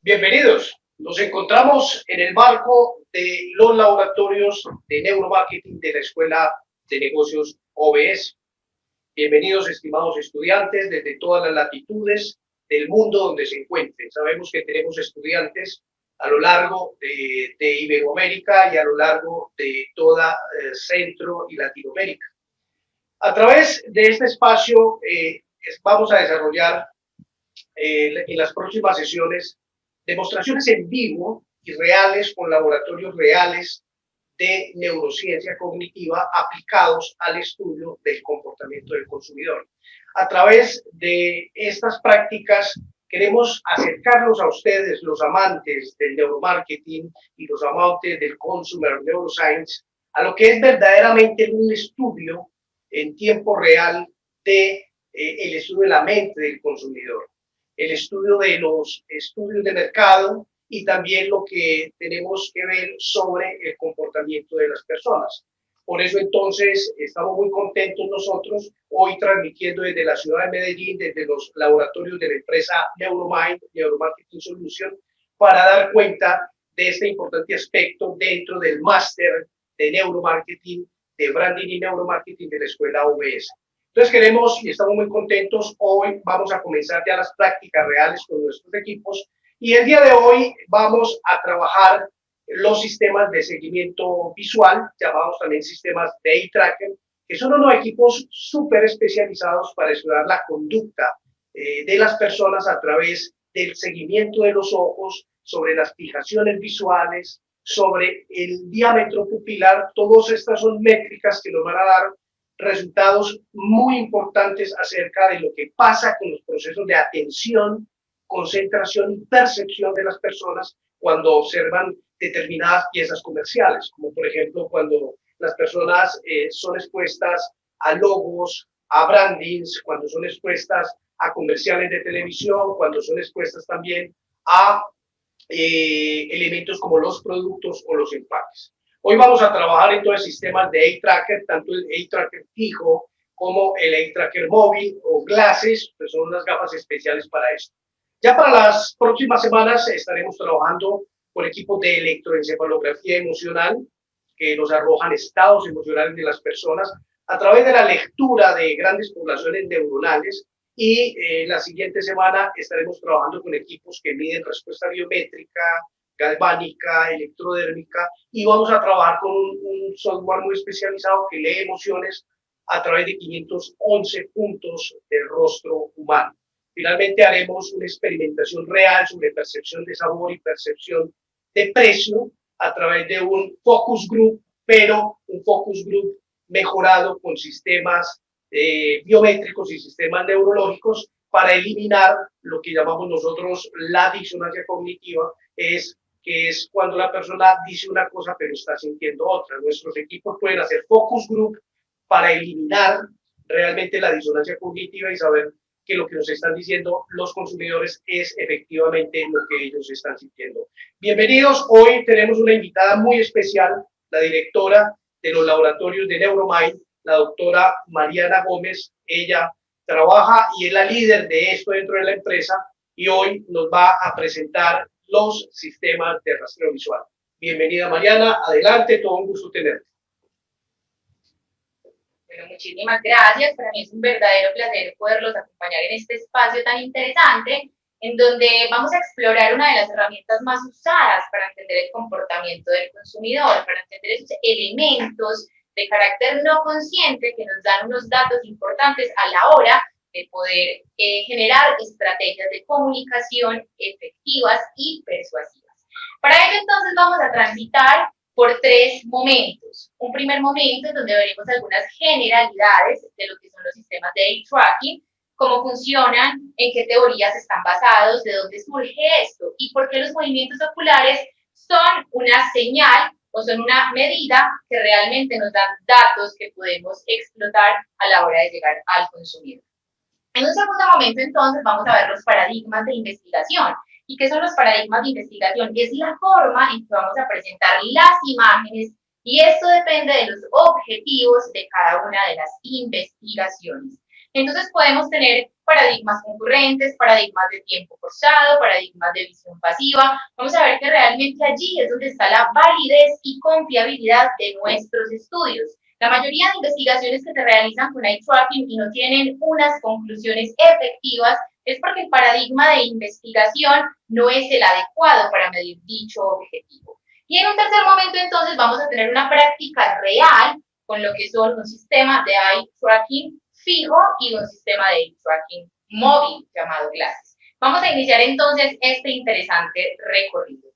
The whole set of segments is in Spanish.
Bienvenidos. Nos encontramos en el marco de los laboratorios de neuromarketing de la Escuela de Negocios OBS. Bienvenidos, estimados estudiantes, desde todas las latitudes del mundo donde se encuentren. Sabemos que tenemos estudiantes a lo largo de Iberoamérica y a lo largo de toda Centro y Latinoamérica. A través de este espacio vamos a desarrollar en las próximas sesiones demostraciones en vivo y reales con laboratorios reales de neurociencia cognitiva aplicados al estudio del comportamiento del consumidor. A través de estas prácticas queremos acercarnos a ustedes, los amantes del neuromarketing y los amantes del consumer neuroscience, a lo que es verdaderamente un estudio en tiempo real de el estudio de la mente del consumidor, el estudio de los estudios de mercado y también lo que tenemos que ver sobre el comportamiento de las personas. Por eso entonces estamos muy contentos nosotros hoy transmitiendo desde la ciudad de Medellín, desde los laboratorios de la empresa Neuromind, Neuromarketing Solution, para dar cuenta de este importante aspecto dentro del máster de neuromarketing, de branding y neuromarketing de la escuela OBS. Entonces queremos y estamos muy contentos. Hoy vamos a comenzar ya las prácticas reales con nuestros equipos y el día de hoy vamos a trabajar los sistemas de seguimiento visual, llamados también sistemas de eye tracker, que son unos equipos súper especializados para estudiar la conducta de las personas a través del seguimiento de los ojos, sobre las fijaciones visuales, sobre el diámetro pupilar. Todas estas son métricas que nos van a dar resultados muy importantes acerca de lo que pasa con los procesos de atención, concentración y percepción de las personas cuando observan determinadas piezas comerciales, como por ejemplo cuando las personas son expuestas a logos, a brandings, cuando son expuestas a comerciales de televisión, cuando son expuestas también a elementos como los productos o los empaques. Hoy vamos a trabajar en todos los sistemas de eye tracker, tanto el eye tracker fijo como el eye tracker móvil o glasses, que son unas gafas especiales para esto. Ya para las próximas semanas estaremos trabajando con equipos de electroencefalografía emocional que nos arrojan estados emocionales de las personas a través de la lectura de grandes poblaciones neuronales. Y la siguiente semana estaremos trabajando con equipos que miden respuesta biométrica, galvánica, electrodérmica, y vamos a trabajar con un software muy especializado que lee emociones a través de 511 puntos del rostro humano. Finalmente haremos una experimentación real sobre percepción de sabor y percepción de precio a través de un focus group, pero un focus group mejorado con sistemas biométricos y sistemas neurológicos para eliminar lo que llamamos nosotros la disonancia cognitiva, que es cuando la persona dice una cosa pero está sintiendo otra. Nuestros equipos pueden hacer focus group para eliminar realmente la disonancia cognitiva y saber que lo que nos están diciendo los consumidores es efectivamente lo que ellos están sintiendo. Bienvenidos, hoy tenemos una invitada muy especial, la directora de los laboratorios de Neuromind, la doctora Mariana Gómez. Ella trabaja y es la líder de esto dentro de la empresa y hoy nos va a presentar los sistemas de rastreo visual. Bienvenida Mariana, adelante, todo un gusto tenerte. Bueno, muchísimas gracias. Para mí es un verdadero placer poderlos acompañar en este espacio tan interesante, en donde vamos a explorar una de las herramientas más usadas para entender el comportamiento del consumidor, para entender esos elementos de carácter no consciente que nos dan unos datos importantes a la hora de poder generar estrategias de comunicación efectivas y persuasivas. Para ello, entonces, vamos a transitar por tres momentos. Un primer momento en donde veremos algunas generalidades de lo que son los sistemas de eye tracking, cómo funcionan, en qué teorías están basados, de dónde surge esto y por qué los movimientos oculares son una señal o son una medida que realmente nos dan datos que podemos explotar a la hora de llegar al consumidor. En un segundo momento, entonces, vamos a ver los paradigmas de investigación. ¿Y qué son los paradigmas de investigación? Es la forma en que vamos a presentar las imágenes y esto depende de los objetivos de cada una de las investigaciones. Entonces podemos tener paradigmas concurrentes, paradigmas de tiempo forzado, paradigmas de visión pasiva. Vamos a ver que realmente allí es donde está la validez y confiabilidad de nuestros estudios. La mayoría de investigaciones que se realizan con eye tracking y no tienen unas conclusiones efectivas es porque el paradigma de investigación no es el adecuado para medir dicho objetivo. Y en un tercer momento, entonces, vamos a tener una práctica real con lo que son un sistema de eye tracking fijo y un sistema de eye tracking móvil llamado Glasses. Vamos a iniciar entonces este interesante recorrido.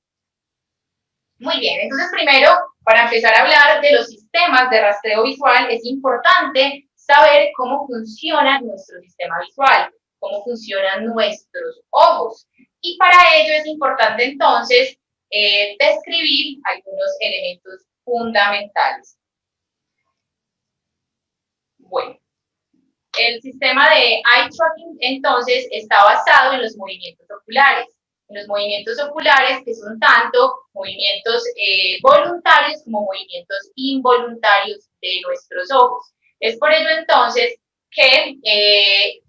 Muy bien, entonces primero, para empezar a hablar de los sistemas de rastreo visual, es importante saber cómo funciona nuestro sistema visual, cómo funcionan nuestros ojos. Y para ello es importante entonces describir algunos elementos fundamentales. Bueno, el sistema de eye tracking entonces está basado en los movimientos oculares. En los movimientos oculares que son tanto movimientos voluntarios como movimientos involuntarios de nuestros ojos. Es por ello entonces que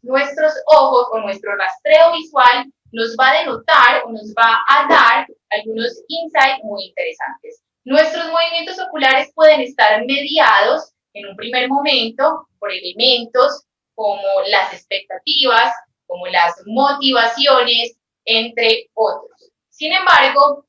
nuestros ojos o nuestro rastreo visual nos va a denotar o nos va a dar algunos insights muy interesantes. Nuestros movimientos oculares pueden estar mediados en un primer momento por elementos como las expectativas, como las motivaciones, entre otros. Sin embargo,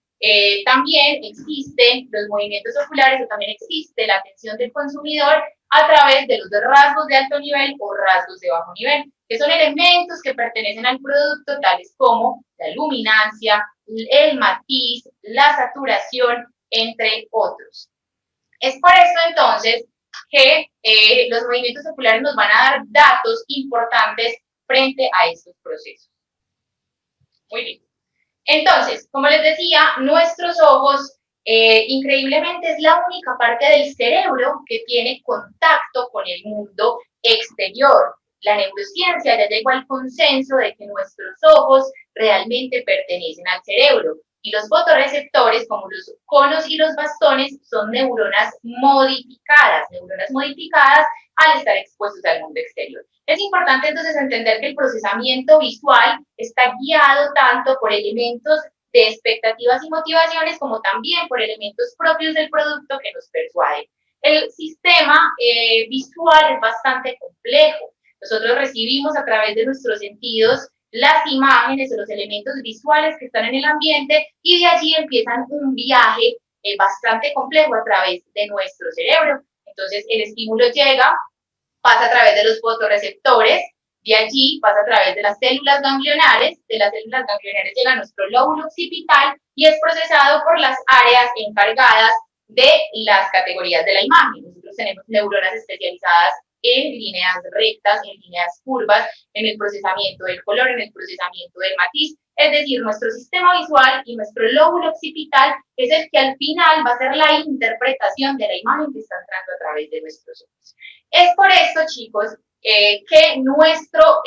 también existen los movimientos oculares o también existe la atención del consumidor a través de los rasgos de alto nivel o rasgos de bajo nivel, que son elementos que pertenecen al producto, tales como la luminancia, el matiz, la saturación, entre otros. Es por esto entonces que los movimientos oculares nos van a dar datos importantes frente a estos procesos. Muy bien. Entonces, como les decía, nuestros ojos increíblemente es la única parte del cerebro que tiene contacto con el mundo exterior. La neurociencia ya llegó al consenso de que nuestros ojos realmente pertenecen al cerebro y los fotorreceptores, como los conos y los bastones, son neuronas modificadas al estar expuestos al mundo exterior. Es importante entonces entender que el procesamiento visual está guiado tanto por elementos de expectativas y motivaciones como también por elementos propios del producto que nos persuaden. El sistema visual es bastante complejo. Nosotros recibimos a través de nuestros sentidos las imágenes o los elementos visuales que están en el ambiente y de allí empiezan un viaje bastante complejo a través de nuestro cerebro. Entonces el estímulo llega, pasa a través de los fotorreceptores, de allí pasa a través de las células ganglionares, de las células ganglionares llega a nuestro lóbulo occipital y es procesado por las áreas encargadas de las categorías de la imagen. Nosotros tenemos neuronas especializadas en líneas rectas, en líneas curvas, en el procesamiento del color, en el procesamiento del matiz. Es decir, nuestro sistema visual y nuestro lóbulo occipital es el que al final va a hacer la interpretación de la imagen que está entrando a través de nuestros ojos. Es por esto, chicos, que nuestro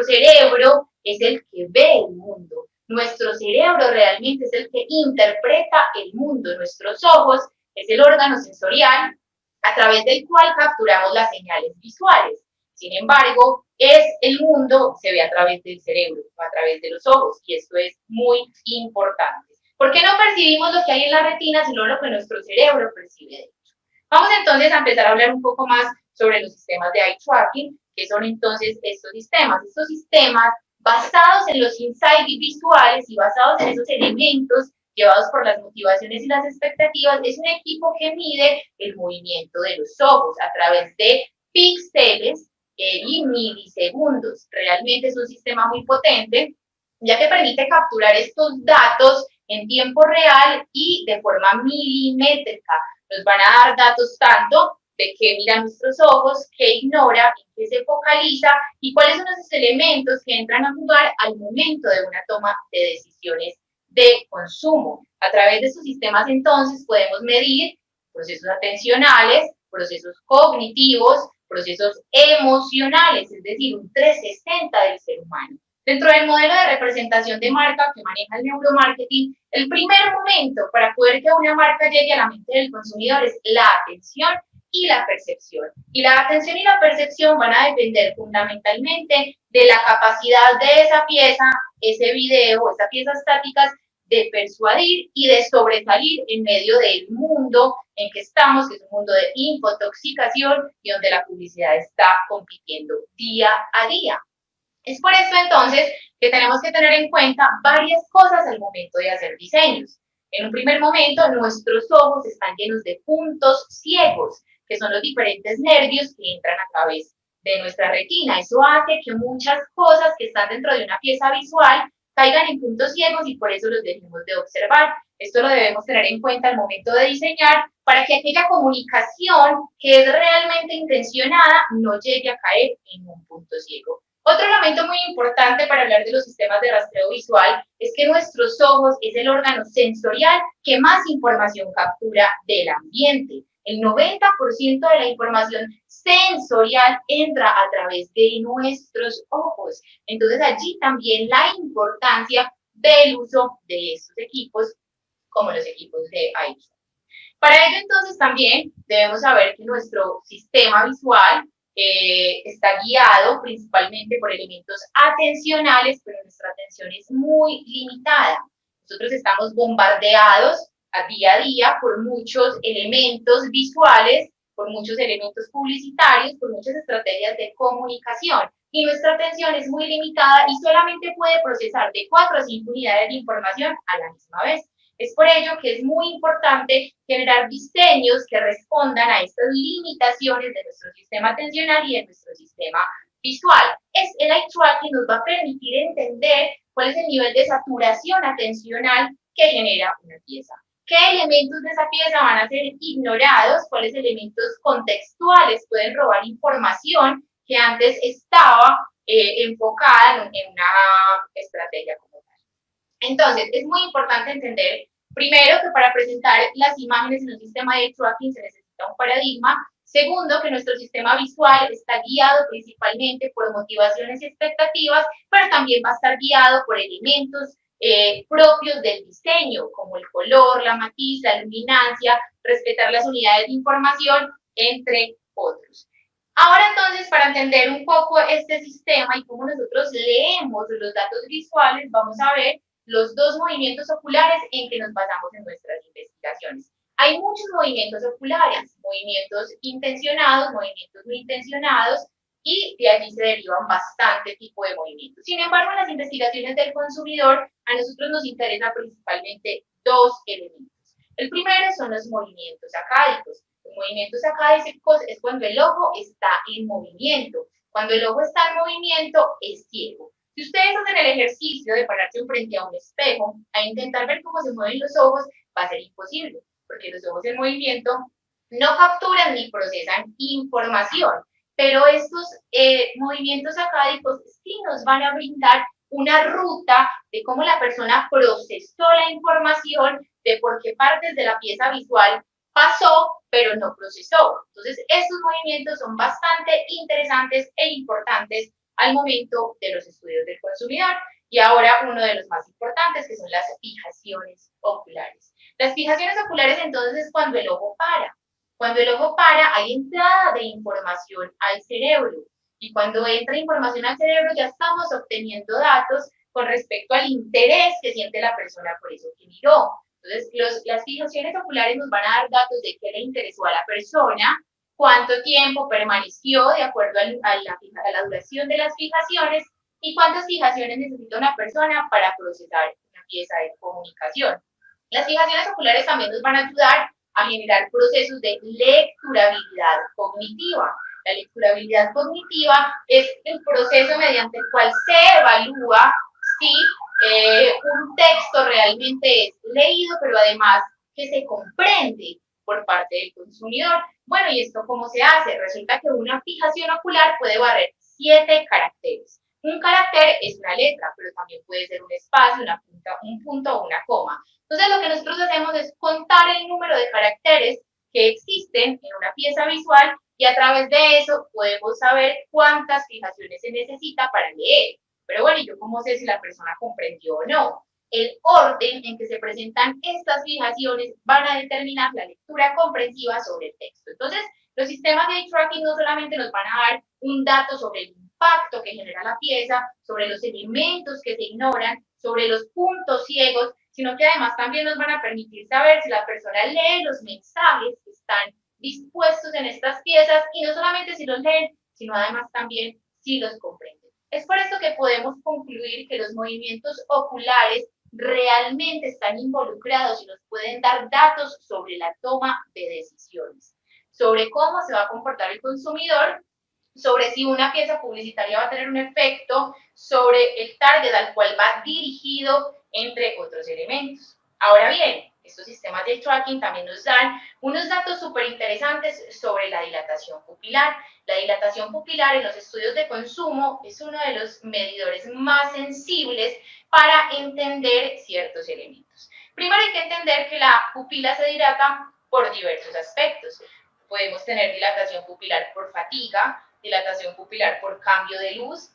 cerebro es el que ve el mundo. Nuestro cerebro realmente es el que interpreta el mundo. Nuestros ojos es el órgano sensorial a través del cual capturamos las señales visuales. Sin embargo, el mundo se ve a través del cerebro, a través de los ojos, y esto es muy importante. ¿Por qué no percibimos lo que hay en la retina, sino lo que nuestro cerebro percibe de hecho? Vamos entonces a empezar a hablar un poco más sobre los sistemas de eye tracking, que son entonces estos sistemas basados en los insights visuales y basados en esos elementos llevados por las motivaciones y las expectativas. Es un equipo que mide el movimiento de los ojos a través de píxeles y milisegundos. Realmente es un sistema muy potente, ya que permite capturar estos datos en tiempo real y de forma milimétrica. Nos van a dar datos tanto de qué miran nuestros ojos, qué ignora, en qué se focaliza y cuáles son esos elementos que entran a jugar al momento de una toma de decisiones de consumo. A través de estos sistemas entonces podemos medir procesos atencionales, procesos cognitivos, procesos emocionales, es decir, un 360 del ser humano. Dentro del modelo de representación de marca que maneja el neuromarketing, el primer momento para poder que una marca llegue a la mente del consumidor es la atención y la percepción. Y la atención y la percepción van a depender fundamentalmente de la capacidad de esa pieza, ese video, esa pieza estática, de persuadir y de sobresalir en medio del mundo en que estamos, que es un mundo de infotoxicación y donde la publicidad está compitiendo día a día. Es por esto entonces que tenemos que tener en cuenta varias cosas al momento de hacer diseños. En un primer momento, nuestros ojos están llenos de puntos ciegos, que son los diferentes nervios que entran a través de nuestra retina. Eso hace que muchas cosas que están dentro de una pieza visual caigan en puntos ciegos y por eso los dejemos de observar. Esto lo debemos tener en cuenta al momento de diseñar para que aquella comunicación que es realmente intencionada no llegue a caer en un punto ciego. Otro elemento muy importante para hablar de los sistemas de rastreo visual es que nuestros ojos es el órgano sensorial que más información captura del ambiente. El 90% de la información sensorial entra a través de nuestros ojos. Entonces allí también la importancia del uso de estos equipos, como los equipos de iris. Para ello entonces también debemos saber que nuestro sistema visual está guiado principalmente por elementos atencionales, pero nuestra atención es muy limitada. Nosotros estamos bombardeados a día por muchos elementos visuales, por muchos elementos publicitarios, por muchas estrategias de comunicación. Y nuestra atención es muy limitada y solamente puede procesar de 4 a 5 unidades de información a la misma vez. Es por ello que es muy importante generar diseños que respondan a estas limitaciones de nuestro sistema atencional y de nuestro sistema visual. Es el eye tracking nos va a permitir entender cuál es el nivel de saturación atencional que genera una pieza. ¿Qué elementos de esa pieza van a ser ignorados? ¿Cuáles elementos contextuales pueden robar información que antes estaba enfocada en una estrategia como tal? Entonces, es muy importante entender, primero, que para presentar las imágenes en un sistema de tracking se necesita un paradigma. Segundo, que nuestro sistema visual está guiado principalmente por motivaciones y expectativas, pero también va a estar guiado por elementos propios del diseño, como el color, la matiz, la luminancia, respetar las unidades de información, entre otros. Ahora entonces, para entender un poco este sistema y cómo nosotros leemos los datos visuales, vamos a ver los dos movimientos oculares en que nos basamos en nuestras investigaciones. Hay muchos movimientos oculares, movimientos intencionados, movimientos no intencionados, y de allí se derivan bastante tipo de movimientos. Sin embargo, en las investigaciones del consumidor, a nosotros nos interesa principalmente dos elementos. El primero son los movimientos sacádicos. Los movimientos sacádicos es cuando el ojo está en movimiento. Cuando el ojo está en movimiento, es ciego. Si ustedes hacen el ejercicio de pararse frente a un espejo a intentar ver cómo se mueven los ojos, va a ser imposible, porque los ojos en movimiento no capturan ni procesan información. Pero estos movimientos sacádicos sí nos van a brindar una ruta de cómo la persona procesó la información, de por qué partes de la pieza visual pasó, pero no procesó. Entonces, estos movimientos son bastante interesantes e importantes al momento de los estudios del consumidor. Y ahora uno de los más importantes, que son las fijaciones oculares. Las fijaciones oculares entonces es cuando el ojo para. Cuando el ojo para, hay entrada de información al cerebro. Y cuando entra información al cerebro, ya estamos obteniendo datos con respecto al interés que siente la persona por eso que miró. Entonces, las fijaciones oculares nos van a dar datos de qué le interesó a la persona, cuánto tiempo permaneció de acuerdo a la duración de las fijaciones y cuántas fijaciones necesita una persona para procesar una pieza de comunicación. Las fijaciones oculares también nos van a ayudar a generar procesos de lecturabilidad cognitiva. La lecturabilidad cognitiva es el proceso mediante el cual se evalúa si un texto realmente es leído, pero además que se comprende por parte del consumidor. Bueno, ¿y esto cómo se hace? Resulta que una fijación ocular puede barrer 7 caracteres. Un carácter es una letra, pero también puede ser un espacio, un punto o una coma. Entonces, lo que nosotros hacemos es contar el número de caracteres que existen en una pieza visual y a través de eso podemos saber cuántas fijaciones se necesita para leer. Pero bueno, ¿y yo cómo sé si la persona comprendió o no? El orden en que se presentan estas fijaciones van a determinar la lectura comprensiva sobre el texto. Entonces, Los sistemas de eye tracking no solamente nos van a dar un dato sobre el impacto que genera la pieza, sobre los elementos que se ignoran, sobre los puntos ciegos, sino que además también nos van a permitir saber si la persona lee los mensajes que están dispuestos en estas piezas y no solamente si los leen, sino además también si los comprenden. Es por esto que podemos concluir que los movimientos oculares realmente están involucrados y nos pueden dar datos sobre la toma de decisiones, sobre cómo se va a comportar el consumidor, sobre si una pieza publicitaria va a tener un efecto, sobre el target al cual va dirigido, entre otros elementos. Ahora bien, estos sistemas de tracking también nos dan unos datos súper interesantes sobre la dilatación pupilar. La dilatación pupilar en los estudios de consumo es uno de los medidores más sensibles para entender ciertos elementos. Primero hay que entender que la pupila se dilata por diversos aspectos. Podemos tener dilatación pupilar por fatiga, dilatación pupilar por cambio de luz,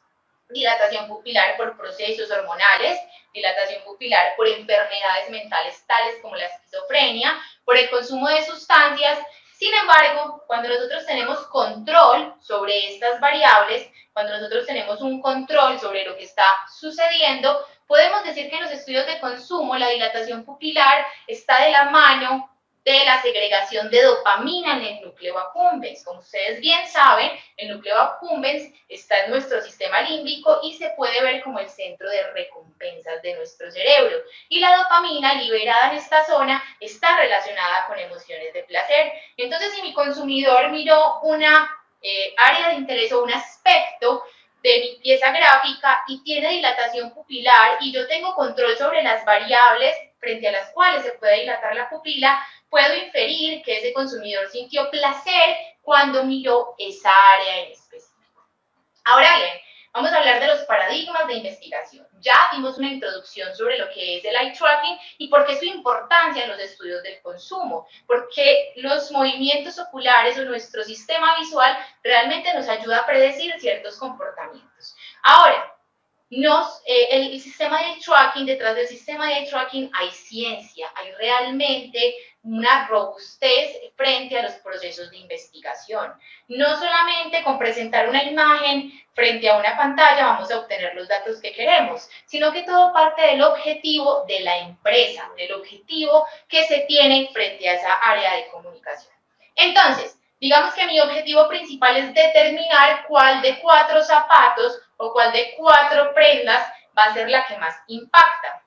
dilatación pupilar por procesos hormonales, dilatación pupilar por enfermedades mentales tales como la esquizofrenia, por el consumo de sustancias. Sin embargo, cuando nosotros tenemos control sobre estas variables, cuando nosotros tenemos un control sobre lo que está sucediendo, podemos decir que en los estudios de consumo la dilatación pupilar está de la mano de la segregación de dopamina en el núcleo accumbens. Como ustedes bien saben, el núcleo accumbens está en nuestro sistema límbico y se puede ver como el centro de recompensas de nuestro cerebro. Y la dopamina liberada en esta zona está relacionada con emociones de placer. Entonces, si mi consumidor miró una área de interés o un aspecto de mi pieza gráfica y tiene dilatación pupilar y yo tengo control sobre las variables frente a las cuales se puede dilatar la pupila, puedo inferir que ese consumidor sintió placer cuando miró esa área en específico. Ahora bien, vamos a hablar de los paradigmas de investigación. Ya dimos una introducción sobre lo que es el eye tracking y por qué su importancia en los estudios del consumo, porque los movimientos oculares o nuestro sistema visual realmente nos ayuda a predecir ciertos comportamientos. Ahora, el sistema de tracking, detrás del sistema de tracking hay ciencia, hay realmente una robustez frente a los procesos de investigación. No solamente con presentar una imagen frente a una pantalla vamos a obtener los datos que queremos, sino que todo parte del objetivo de la empresa, del objetivo que se tiene frente a esa área de comunicación. Entonces, digamos que mi objetivo principal es determinar cuál de 4 zapatos o cuál de 4 prendas va a ser la que más impacta.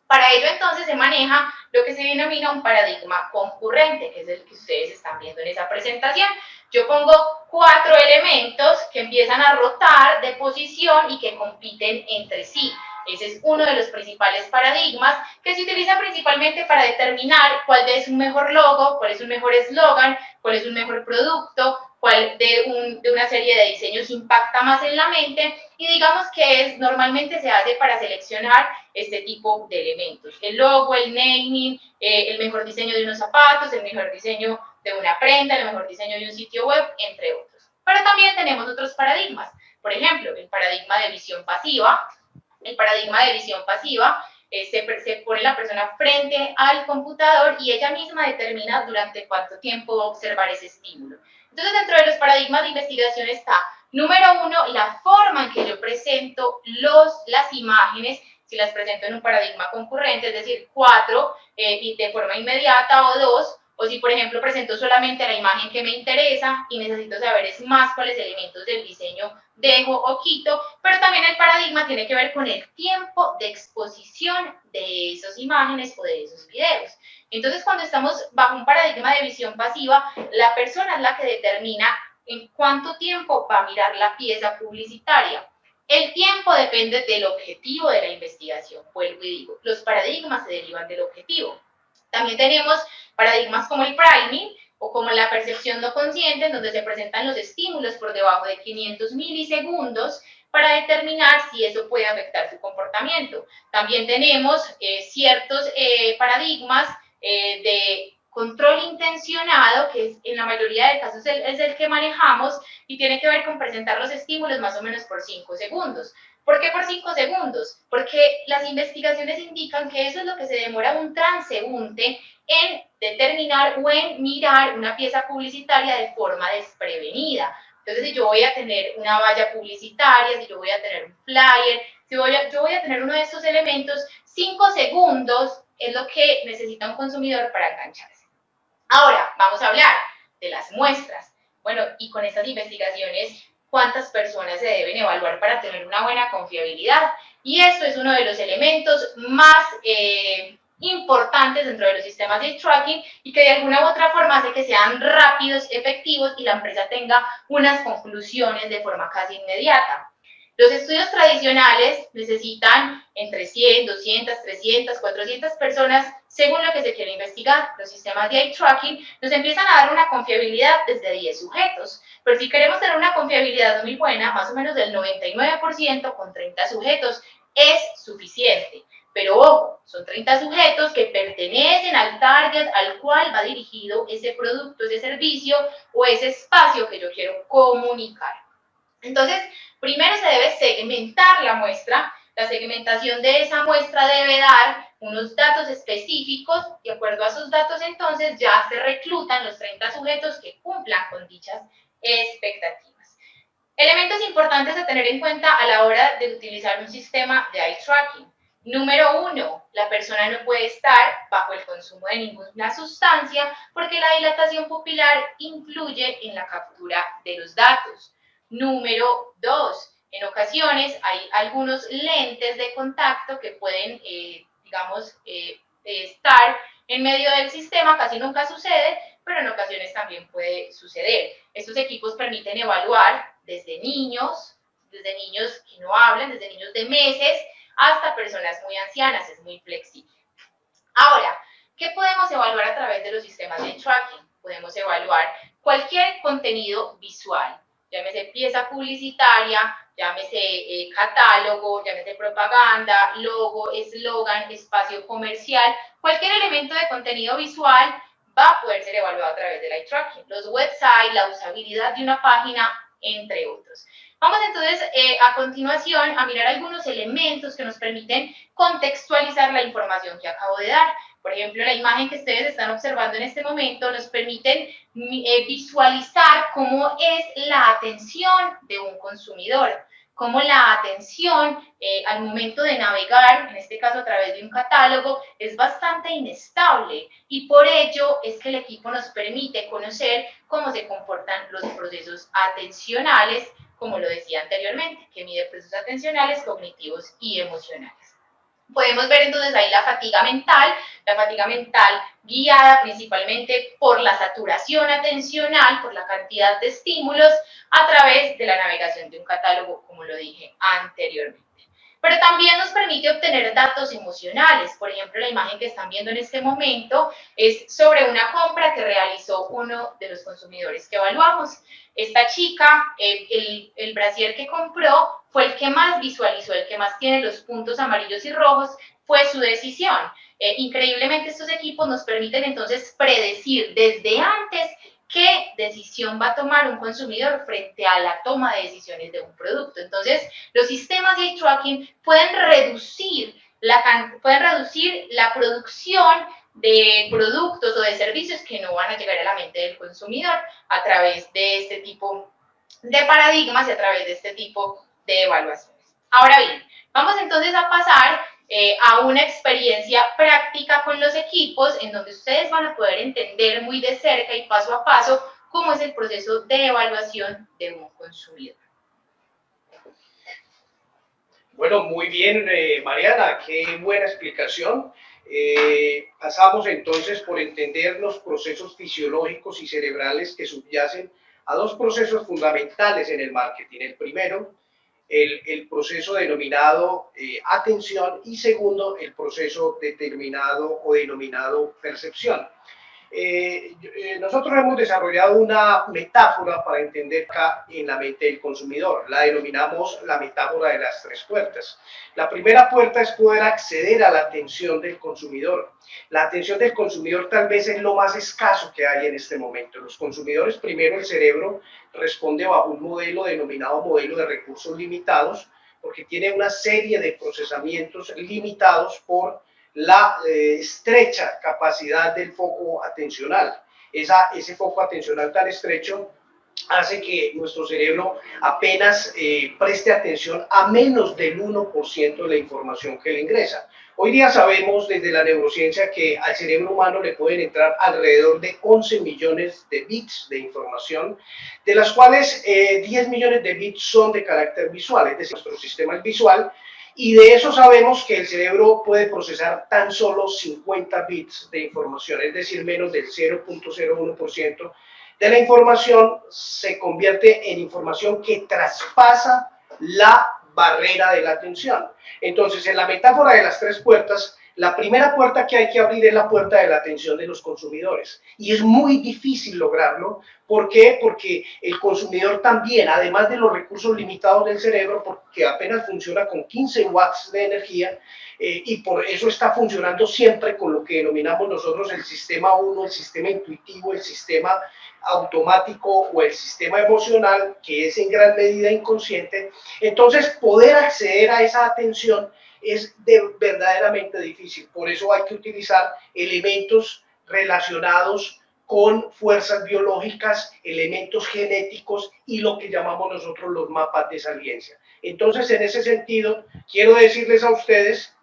Para ello entonces se maneja lo que se denomina un paradigma concurrente, que es el que ustedes están viendo en esa presentación. Yo pongo 4 elementos que empiezan a rotar de posición y que compiten entre sí. Ese es uno de los principales paradigmas que se utiliza principalmente para determinar cuál es un mejor logo, cuál es un mejor eslogan, cuál es un mejor producto, cuál de una serie de diseños impacta más en la mente y digamos que normalmente se hace para seleccionar este tipo de elementos. El logo, el naming, el mejor diseño de unos zapatos, el mejor diseño de una prenda, el mejor diseño de un sitio web, entre otros. Pero también tenemos otros paradigmas. Por ejemplo, el paradigma de visión pasiva. El paradigma de visión pasiva se pone la persona frente al computador y ella misma determina durante cuánto tiempo va a observar ese estímulo. Entonces, dentro de los paradigmas de investigación está, número 1, la forma en que yo presento las imágenes, si las presento en un paradigma concurrente, es decir, 4 y de forma inmediata o 2, o si, por ejemplo, presento solamente la imagen que me interesa y necesito saber es más cuáles elementos del diseño dejo o quito, pero también el paradigma tiene que ver con el tiempo de exposición de esas imágenes o de esos videos. Entonces, cuando estamos bajo un paradigma de visión pasiva, la persona es la que determina en cuánto tiempo va a mirar la pieza publicitaria. El tiempo depende del objetivo de la investigación, vuelvo y digo, los paradigmas se derivan del objetivo. También tenemos paradigmas como el priming o como la percepción no consciente, en donde se presentan los estímulos por debajo de 500 milisegundos para determinar si eso puede afectar su comportamiento. También tenemos ciertos paradigmas control intencionado, que en la mayoría de casos es el que manejamos y tiene que ver con presentar los estímulos más o menos por 5 segundos. ¿Por qué por 5 segundos? Porque las investigaciones indican que eso es lo que se demora un transeúnte en determinar o en mirar una pieza publicitaria de forma desprevenida. Entonces, si yo voy a tener una valla publicitaria, si yo voy a tener un flyer, si yo voy a tener uno de estos elementos, 5 segundos es lo que necesita un consumidor para engancharse. Ahora, vamos a hablar de las muestras. Bueno, y con estas investigaciones, ¿cuántas personas se deben evaluar para tener una buena confiabilidad? Y esto es uno de los elementos más importantes dentro de los sistemas de tracking y que de alguna u otra forma hace que sean rápidos, efectivos y la empresa tenga unas conclusiones de forma casi inmediata. Los estudios tradicionales necesitan entre 100, 200, 300, 400 personas según lo que se quiere investigar. Los sistemas de eye tracking nos empiezan a dar una confiabilidad desde 10 sujetos, pero si queremos tener una confiabilidad muy buena, más o menos del 99% con 30 sujetos es suficiente. Pero ojo, son 30 sujetos que pertenecen al target al cual va dirigido ese producto, ese servicio o ese espacio que yo quiero comunicar. Entonces, primero se debe segmentar la muestra. La segmentación de esa muestra debe dar unos datos específicos. De acuerdo a esos datos, entonces, ya se reclutan los 30 sujetos que cumplan con dichas expectativas. Elementos importantes a tener en cuenta a la hora de utilizar un sistema de eye tracking. Número 1, la persona no puede estar bajo el consumo de ninguna sustancia porque la dilatación pupilar influye en la captura de los datos. Número 2, en ocasiones hay algunos lentes de contacto que pueden, estar en medio del sistema, casi nunca sucede, pero en ocasiones también puede suceder. Estos equipos permiten evaluar desde niños que no hablan, desde niños de meses, hasta personas muy ancianas, es muy flexible. Ahora, ¿qué podemos evaluar a través de los sistemas de tracking? Podemos evaluar cualquier contenido visual, llámese pieza publicitaria, llámese catálogo, llámese propaganda, logo, eslogan, espacio comercial, cualquier elemento de contenido visual va a poder ser evaluado a través del eye tracking. Los websites, la usabilidad de una página, entre otros. Vamos entonces a continuación a mirar algunos elementos que nos permiten contextualizar la información que acabo de dar. Por ejemplo, la imagen que ustedes están observando en este momento nos permiten visualizar cómo es la atención de un consumidor, cómo la atención al momento de navegar, en este caso a través de un catálogo, es bastante inestable y por ello es que el equipo nos permite conocer cómo se comportan los procesos atencionales, como lo decía anteriormente, que mide procesos atencionales, cognitivos y emocionales. Podemos ver entonces ahí la fatiga mental guiada principalmente por la saturación atencional, por la cantidad de estímulos a través de la navegación de un catálogo, como lo dije anteriormente. Pero también nos permite obtener datos emocionales. Por ejemplo, la imagen que están viendo en este momento es sobre una compra que realizó uno de los consumidores que evaluamos. Esta chica, el brasier que compró fue el que más visualizó, el que más tiene los puntos amarillos y rojos, fue su decisión. Increíblemente, estos equipos nos permiten entonces predecir desde antes qué decisión va a tomar un consumidor frente a la toma de decisiones de un producto. Entonces, los sistemas de eye tracking pueden reducir la producción de productos o de servicios que no van a llegar a la mente del consumidor a través de este tipo de paradigmas y a través de este tipo de evaluaciones. Ahora bien, vamos entonces a pasar a una experiencia práctica con los equipos en donde ustedes van a poder entender muy de cerca y paso a paso cómo es el proceso de evaluación de un consumidor. Bueno, muy bien, Mariana, qué buena explicación. Pasamos entonces por entender los procesos fisiológicos y cerebrales que subyacen a dos procesos fundamentales en el marketing. El primero, el proceso denominado atención y segundo, el proceso determinado o denominado percepción. Nosotros hemos desarrollado una metáfora para entender acá en la mente del consumidor. La denominamos la metáfora de las tres puertas. La primera puerta es poder acceder a la atención del consumidor. La atención del consumidor tal vez es lo más escaso que hay en este momento. Los consumidores, primero el cerebro responde bajo un modelo denominado modelo de recursos limitados, porque tiene una serie de procesamientos limitados por la estrecha capacidad del foco atencional. Ese foco atencional tan estrecho hace que nuestro cerebro apenas preste atención a menos del 1% de la información que le ingresa. Hoy día sabemos desde la neurociencia que al cerebro humano le pueden entrar alrededor de 11 millones de bits de información, de las cuales 10 millones de bits son de carácter visual, es decir, nuestro sistema es visual, y de eso sabemos que el cerebro puede procesar tan solo 50 bits de información, es decir, menos del 0.01% de la información se convierte en información que traspasa la barrera de la atención. Entonces, en la metáfora de las tres puertas, la primera puerta que hay que abrir es la puerta de la atención de los consumidores. Y es muy difícil lograrlo. ¿Por qué? Porque el consumidor también, además de los recursos limitados del cerebro, porque apenas funciona con 15 watts de energía, y por eso está funcionando siempre con lo que denominamos nosotros el sistema 1, el sistema intuitivo, el sistema automático o el sistema emocional, que es en gran medida inconsciente. Entonces, poder acceder a esa atención es verdaderamente difícil. Por eso hay que utilizar elementos relacionados con fuerzas biológicas, elementos genéticos y lo que llamamos nosotros los mapas de saliencia. Entonces, en ese sentido, quiero decirles a ustedes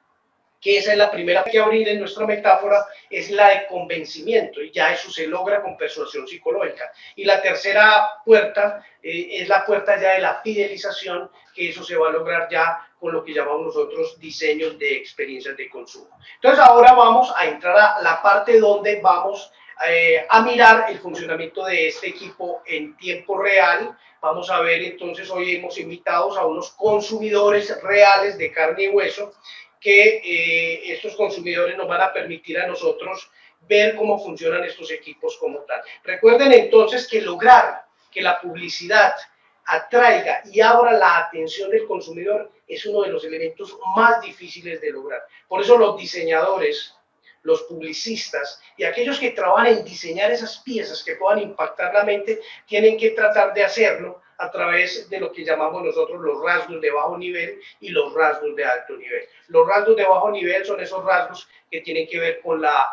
que esa es la primera que abrir en nuestra metáfora, es la de convencimiento, y ya eso se logra con persuasión psicológica. Y la tercera puerta es la puerta ya de la fidelización, que eso se va a lograr ya con lo que llamamos nosotros diseños de experiencias de consumo. Entonces ahora vamos a entrar a la parte donde vamos a mirar el funcionamiento de este equipo en tiempo real. Vamos a ver entonces, hoy hemos invitado a unos consumidores reales de carne y hueso, que estos consumidores nos van a permitir a nosotros ver cómo funcionan estos equipos como tal. Recuerden entonces que lograr que la publicidad atraiga y abra la atención del consumidor es uno de los elementos más difíciles de lograr. Por eso los diseñadores, los publicistas y aquellos que trabajan en diseñar esas piezas que puedan impactar la mente, tienen que tratar de hacerlo a través de lo que llamamos nosotros los rasgos de bajo nivel y los rasgos de alto nivel. Los rasgos de bajo nivel son esos rasgos que tienen que ver con la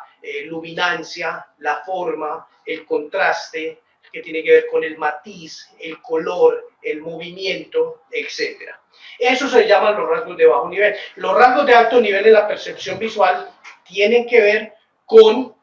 luminancia, la forma, el contraste, que tiene que ver con el matiz, el color, el movimiento, etc. Eso se llaman los rasgos de bajo nivel. Los rasgos de alto nivel en la percepción visual tienen que ver con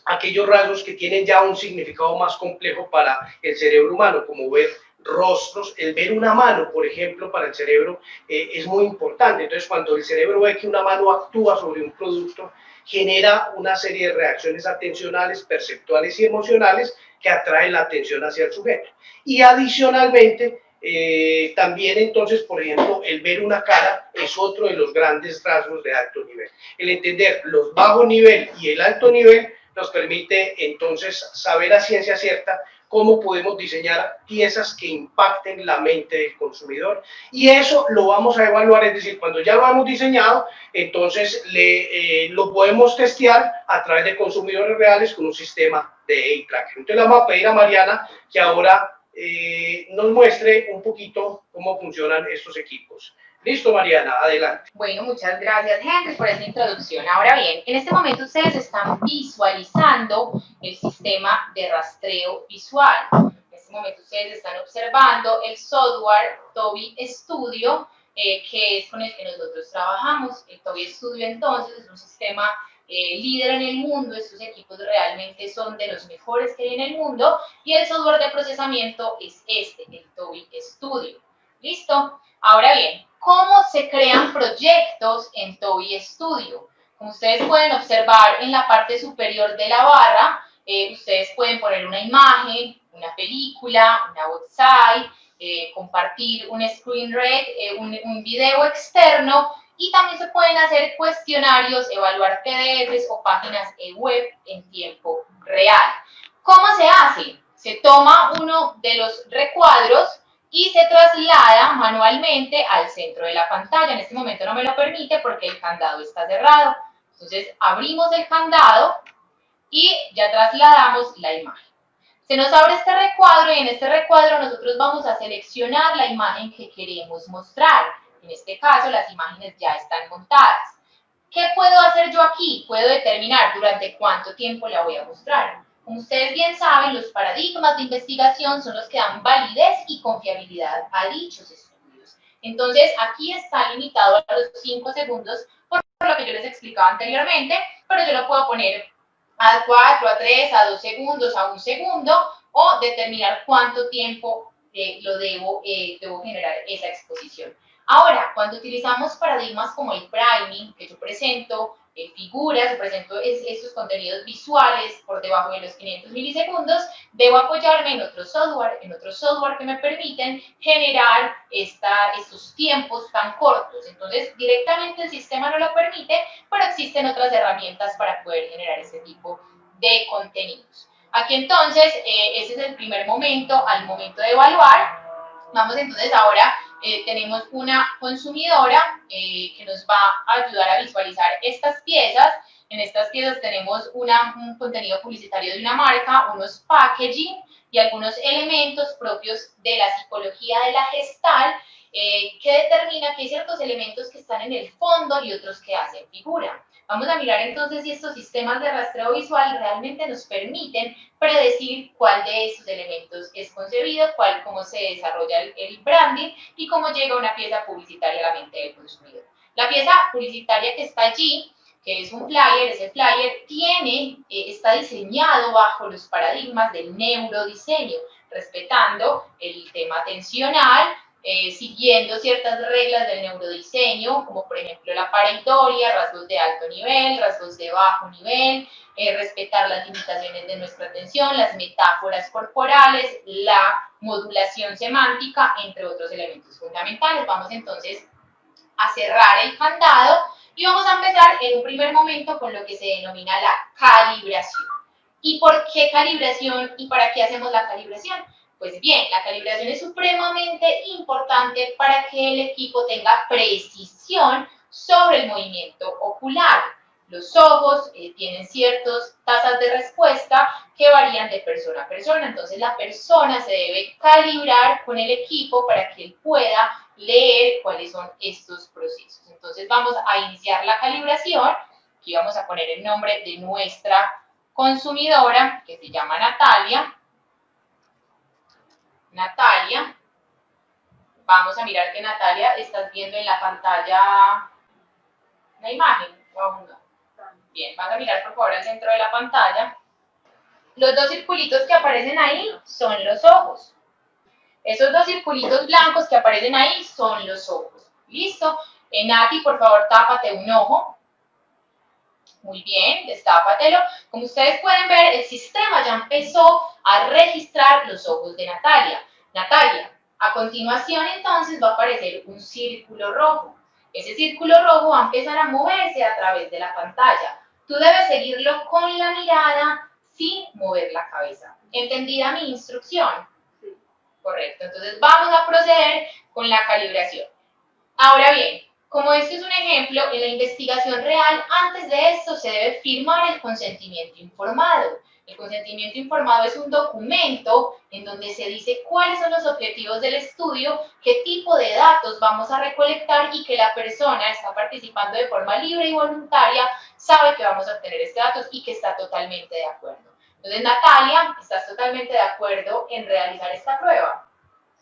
aquellos rasgos que tienen ya un significado más complejo para el cerebro humano, como ver rostros, el ver una mano, por ejemplo, para el cerebro es muy importante. Entonces, cuando el cerebro ve que una mano actúa sobre un producto, genera una serie de reacciones atencionales, perceptuales y emocionales que atraen la atención hacia el sujeto. Y adicionalmente, también entonces, por ejemplo, el ver una cara es otro de los grandes rasgos de alto nivel. El entender los bajo nivel y el alto nivel nos permite entonces saber a ciencia cierta cómo podemos diseñar piezas que impacten la mente del consumidor, y eso lo vamos a evaluar, es decir, cuando ya lo hemos diseñado, entonces lo podemos testear a través de consumidores reales con un sistema de eye-tracking. Entonces le vamos a pedir a Mariana que ahora nos muestre un poquito cómo funcionan estos equipos. Listo, Mariana, adelante. Bueno, muchas gracias, Henry, por esa introducción. Ahora bien, en este momento ustedes están visualizando el sistema de rastreo visual. En este momento ustedes están observando el software Tobii Studio, que es con el que nosotros trabajamos. El Tobii Studio, entonces, es un sistema líder en el mundo. Estos equipos realmente son de los mejores que hay en el mundo, y el software de procesamiento es el Tobii Studio. ¿Listo? Ahora bien, ¿cómo se crean proyectos en Tobii Studio? Como ustedes pueden observar en la parte superior de la barra, ustedes pueden poner una imagen, una película, una website, compartir un screen read, un video externo, y también se pueden hacer cuestionarios, evaluar PDFs o páginas web en tiempo real. ¿Cómo se hace? Se toma uno de los recuadros y se traslada manualmente al centro de la pantalla. En este momento no me lo permite porque el candado está cerrado. Entonces abrimos el candado y ya trasladamos la imagen. Se nos abre este recuadro y en este recuadro nosotros vamos a seleccionar la imagen que queremos mostrar. En este caso las imágenes ya están montadas. ¿Qué puedo hacer yo aquí? Puedo determinar durante cuánto tiempo la voy a mostrar. Como ustedes bien saben, los paradigmas de investigación son los que dan validez y confiabilidad a dichos estudios. Entonces, aquí está limitado a los 5 segundos, por lo que yo les explicaba anteriormente, pero yo lo puedo poner a 4, a 3, a 2 segundos, a 1 segundo, o determinar cuánto tiempo debo generar esa exposición. Ahora, cuando utilizamos paradigmas como el priming, que yo presento figuras, yo presento estos contenidos visuales por debajo de los 500 milisegundos, debo apoyarme en otro software que me permiten generar estos tiempos tan cortos. Entonces, directamente el sistema no lo permite, pero existen otras herramientas para poder generar ese tipo de contenidos. Aquí entonces, ese es el primer momento, al momento de evaluar. Vamos entonces ahora, tenemos una consumidora que nos va a ayudar a visualizar estas piezas. En estas piezas tenemos un contenido publicitario de una marca, unos packaging y algunos elementos propios de la psicología de la Gestalt, que determina que hay ciertos elementos que están en el fondo y otros que hacen figura. Vamos a mirar entonces si estos sistemas de rastreo visual realmente nos permiten predecir cuál de estos elementos es concebido, cómo se desarrolla el branding y cómo llega una pieza publicitaria a la mente del consumidor. La pieza publicitaria que está allí, que es un flyer, ese flyer está diseñado bajo los paradigmas del neurodiseño, respetando el tema atencional, siguiendo ciertas reglas del neurodiseño, como por ejemplo la pareidolia, rasgos de alto nivel, rasgos de bajo nivel, respetar las limitaciones de nuestra atención, las metáforas corporales, la modulación semántica, entre otros elementos fundamentales. Vamos entonces a cerrar el candado y vamos a empezar en un primer momento con lo que se denomina la calibración. ¿Y por qué calibración y para qué hacemos la calibración? Pues bien, la calibración es supremamente importante para que el equipo tenga precisión sobre el movimiento ocular. Los ojos tienen ciertas tasas de respuesta que varían de persona a persona, entonces la persona se debe calibrar con el equipo para que él pueda leer cuáles son estos procesos. Entonces vamos a iniciar la calibración, aquí vamos a poner el nombre de nuestra consumidora, que se llama Natalia. Natalia, vamos a mirar que Natalia, estás viendo en la pantalla la imagen, o aún no. Bien, vas a mirar por favor al centro de la pantalla. Los dos circulitos que aparecen ahí son los ojos. Esos dos circulitos blancos que aparecen ahí son los ojos. ¿Listo? Nati, por favor, tápate un ojo. Muy bien, destápatelo. Como ustedes pueden ver, el sistema ya empezó a registrar los ojos de Natalia. Natalia, a continuación entonces va a aparecer un círculo rojo. Ese círculo rojo va a empezar a moverse a través de la pantalla. Tú debes seguirlo con la mirada sin mover la cabeza. ¿Entendida mi instrucción? Sí. Correcto, entonces vamos a proceder con la calibración. Ahora bien, como este es un ejemplo, en la investigación real, antes de esto se debe firmar el consentimiento informado. El consentimiento informado es un documento en donde se dice cuáles son los objetivos del estudio, qué tipo de datos vamos a recolectar y que la persona está participando de forma libre y voluntaria, sabe que vamos a obtener estos datos y que está totalmente de acuerdo. Entonces, Natalia, ¿estás totalmente de acuerdo en realizar esta prueba?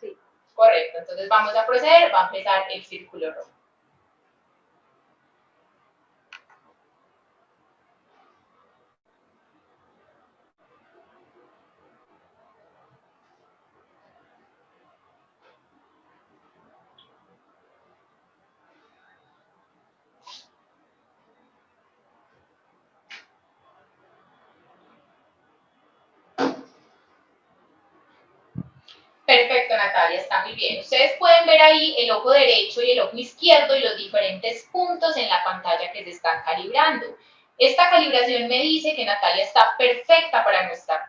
Sí. Correcto, entonces vamos a proceder, va a empezar el círculo rojo. Perfecto, Natalia, está muy bien. Ustedes pueden ver ahí el ojo derecho y el ojo izquierdo y los diferentes puntos en la pantalla que se están calibrando. Esta calibración me dice que Natalia está perfecta para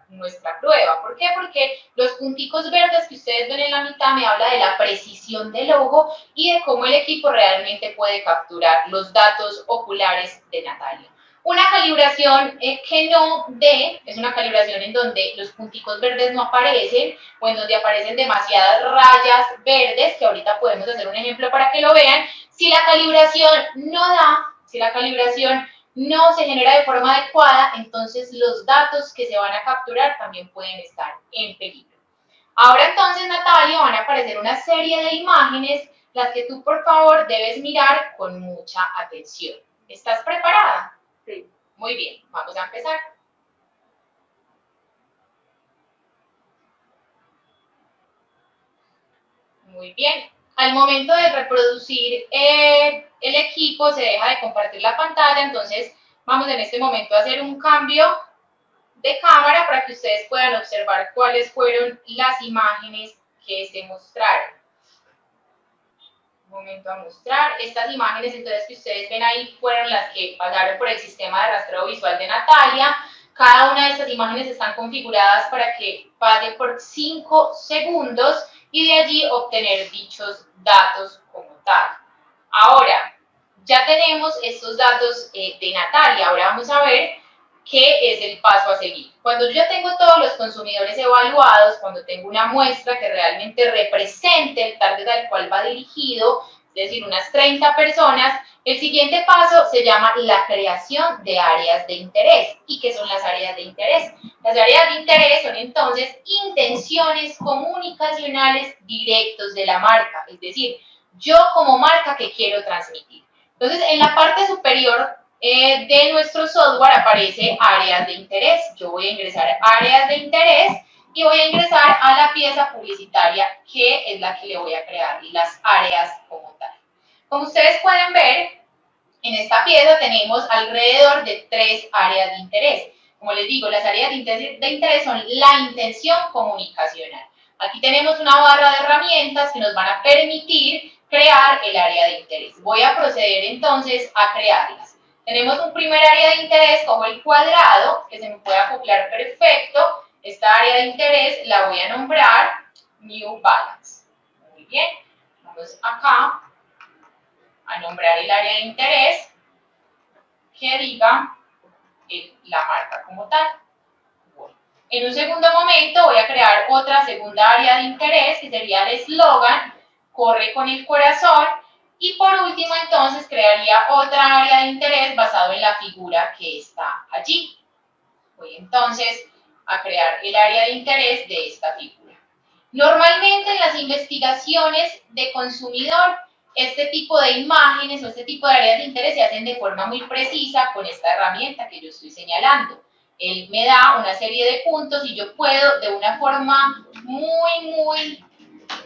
nuestra prueba. ¿Por qué? Porque los punticos verdes que ustedes ven en la mitad me habla de la precisión del ojo y de cómo el equipo realmente puede capturar los datos oculares de Natalia. Una calibración que no dé es una calibración en donde los punticos verdes no aparecen o en donde aparecen demasiadas rayas verdes, que ahorita podemos hacer un ejemplo para que lo vean. Si la calibración no da, si la calibración no se genera de forma adecuada, entonces los datos que se van a capturar también pueden estar en peligro. Ahora entonces, Natalia, van a aparecer una serie de imágenes, las que tú por favor debes mirar con mucha atención. ¿Estás preparada? Sí. Muy bien, vamos a empezar. Muy bien. Al momento de reproducir el equipo, se deja de compartir la pantalla, entonces vamos en este momento a hacer un cambio de cámara para que ustedes puedan observar cuáles fueron las imágenes que se mostraron. Un momento a mostrar. Estas imágenes entonces que ustedes ven ahí fueron las que pasaron por el sistema de rastreo visual de Natalia. Cada una de estas imágenes están configuradas para que pase por 5 segundos y de allí obtener dichos datos como tal. Ahora, ya tenemos estos datos de Natalia. Ahora vamos a ver qué es el paso a seguir. Cuando yo ya tengo todos los consumidores evaluados, cuando tengo una muestra que realmente represente el target al cual va dirigido, es decir, unas 30 personas, el siguiente paso se llama la creación de áreas de interés. ¿Y qué son las áreas de interés? Las áreas de interés son entonces intenciones comunicacionales directos de la marca, es decir, yo como marca que quiero transmitir. Entonces, en la parte superior de nuestro software aparece áreas de interés. Yo voy a ingresar a áreas de interés y voy a ingresar a la pieza publicitaria, que es la que le voy a crear las áreas como tal. Como ustedes pueden ver, en esta pieza tenemos alrededor de 3 áreas de interés. Como les digo, las áreas de interés son la intención comunicacional. Aquí tenemos una barra de herramientas que nos van a permitir crear el área de interés. Voy a proceder entonces a crearlas. Tenemos un primer área de interés como el cuadrado, que se me puede acoplar perfecto. Esta área de interés la voy a nombrar New Balance. Muy bien, vamos acá a nombrar el área de interés que diga la marca como tal. Bueno, en un segundo momento voy a crear otra segunda área de interés que sería el eslogan, corre con el corazón, y por último entonces crearía otra área de interés basado en la figura que está allí. Voy entonces a crear el área de interés de esta figura. Normalmente en las investigaciones de consumidor, este tipo de imágenes o este tipo de áreas de interés se hacen de forma muy precisa con esta herramienta que yo estoy señalando. Él me da una serie de puntos y yo puedo de una forma muy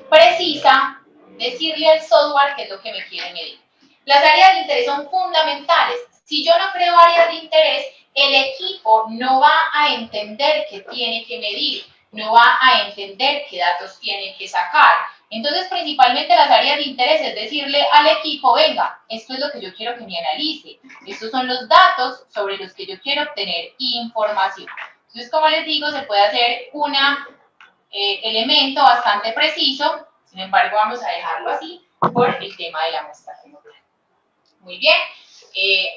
precisa decirle al software qué es lo que me quiere medir. Las áreas de interés son fundamentales. Si yo no creo áreas de interés, el equipo no va a entender qué tiene que medir, no va a entender qué datos tiene que sacar. Entonces, principalmente las áreas de interés es decirle al equipo, venga, esto es lo que yo quiero que me analice, estos son los datos sobre los que yo quiero obtener información. Entonces, como les digo, se puede hacer un elemento bastante preciso, sin embargo, vamos a dejarlo así por el tema de la muestra como tal. Muy bien.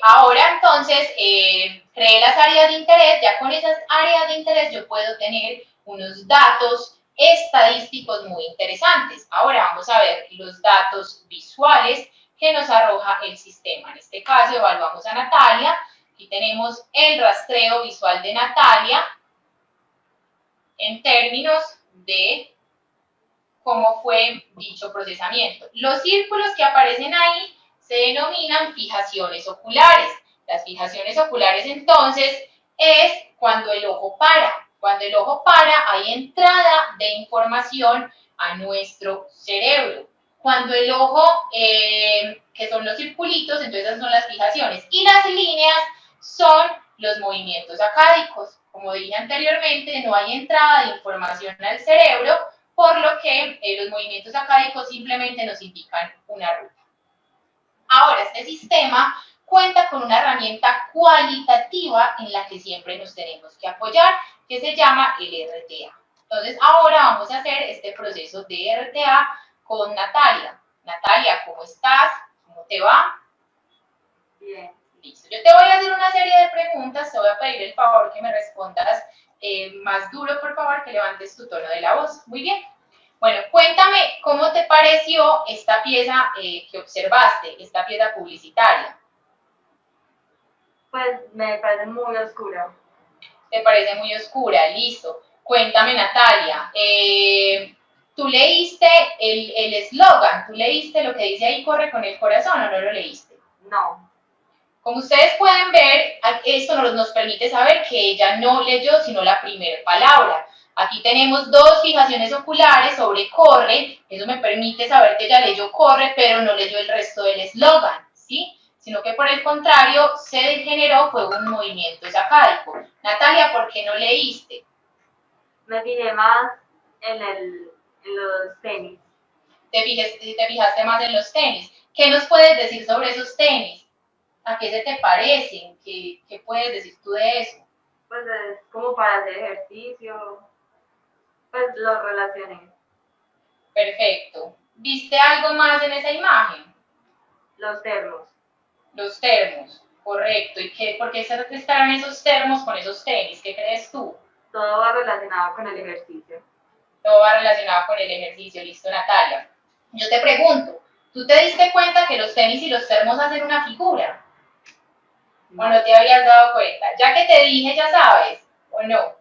Ahora entonces creé las áreas de interés. Ya con esas áreas de interés yo puedo tener unos datos estadísticos muy interesantes. Ahora vamos a ver los datos visuales que nos arroja el sistema. En este caso evaluamos a Natalia. Aquí tenemos el rastreo visual de Natalia en términos de cómo fue dicho procesamiento. Los círculos que aparecen ahí se denominan fijaciones oculares. Las fijaciones oculares entonces es cuando el ojo para. Cuando el ojo para hay entrada de información a nuestro cerebro. Cuando el ojo, que son los circulitos, entonces esas son las fijaciones. Y las líneas son los movimientos acádicos. Como dije anteriormente, no hay entrada de información al cerebro, por lo que los movimientos acádicos simplemente nos indican una ruta. Ahora, este sistema, cuenta con una herramienta cualitativa en la que siempre nos tenemos que apoyar, que se llama el RTA. Entonces, ahora vamos a hacer este proceso de RTA con Natalia. Natalia, ¿cómo estás? ¿Cómo te va? Bien. Listo. Yo te voy a hacer una serie de preguntas, te voy a pedir el favor que me respondas más duro, por favor, que levantes tu tono de la voz. Muy bien. Bueno, cuéntame cómo te pareció esta pieza que observaste, esta pieza publicitaria. Pues me parece muy oscura. ¿Te parece muy oscura? Listo. Cuéntame, Natalia, ¿tú leíste el eslogan? ¿Tú leíste lo que dice ahí, corre con el corazón, o no lo leíste? No. Como ustedes pueden ver, esto nos permite saber que ella no leyó sino la primera palabra. Aquí tenemos dos fijaciones oculares sobre corre, eso me permite saber que ella leyó corre, pero no leyó el resto del eslogan, ¿sí? Sino que por el contrario se generó fue un movimiento sacádico. Natalia, ¿por qué no leíste? Me fijé más en los tenis. Te fijaste más en los tenis. ¿Qué nos puedes decir sobre esos tenis? ¿A qué se te parecen? ¿Qué puedes decir tú de eso? Pues es como para hacer ejercicio. Pues lo relacioné. Perfecto. ¿Viste algo más en esa imagen? Los termos. Los termos, correcto. ¿Y por qué estarán esos termos con esos tenis? ¿Qué crees tú? Todo va relacionado con el ejercicio. Todo va relacionado con el ejercicio. Listo, Natalia. Yo te pregunto, ¿tú te diste cuenta que los tenis y los termos hacen una figura? ¿O no te habías dado cuenta? Ya que te dije, ya sabes, ¿o no?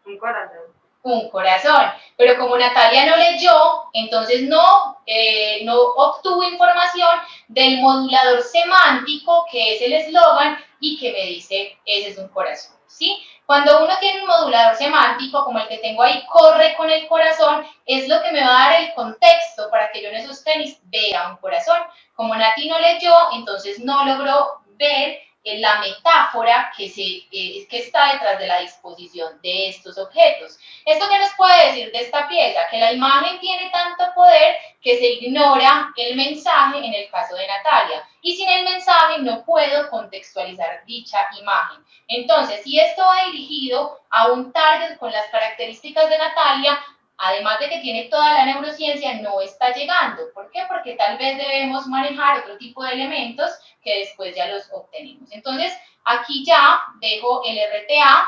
Un corazón. Un corazón. Pero como Natalia no leyó, entonces no obtuvo información del modulador semántico, que es el eslogan, y que me dice, ese es un corazón, ¿sí? Cuando uno tiene un modulador semántico, como el que tengo ahí, corre con el corazón, es lo que me va a dar el contexto para que yo en esos tenis vea un corazón. Como Nati no leyó, entonces no logró ver la metáfora que está detrás de la disposición de estos objetos. ¿Esto qué nos puede decir de esta pieza? Que la imagen tiene tanto poder que se ignora el mensaje en el caso de Natalia. Y sin el mensaje no puedo contextualizar dicha imagen. Entonces, si esto va dirigido a un target con las características de Natalia, además de que tiene toda la neurociencia, no está llegando. ¿Por qué? Porque tal vez debemos manejar otro tipo de elementos que después ya los obtenemos. Entonces, aquí ya dejo el RTA.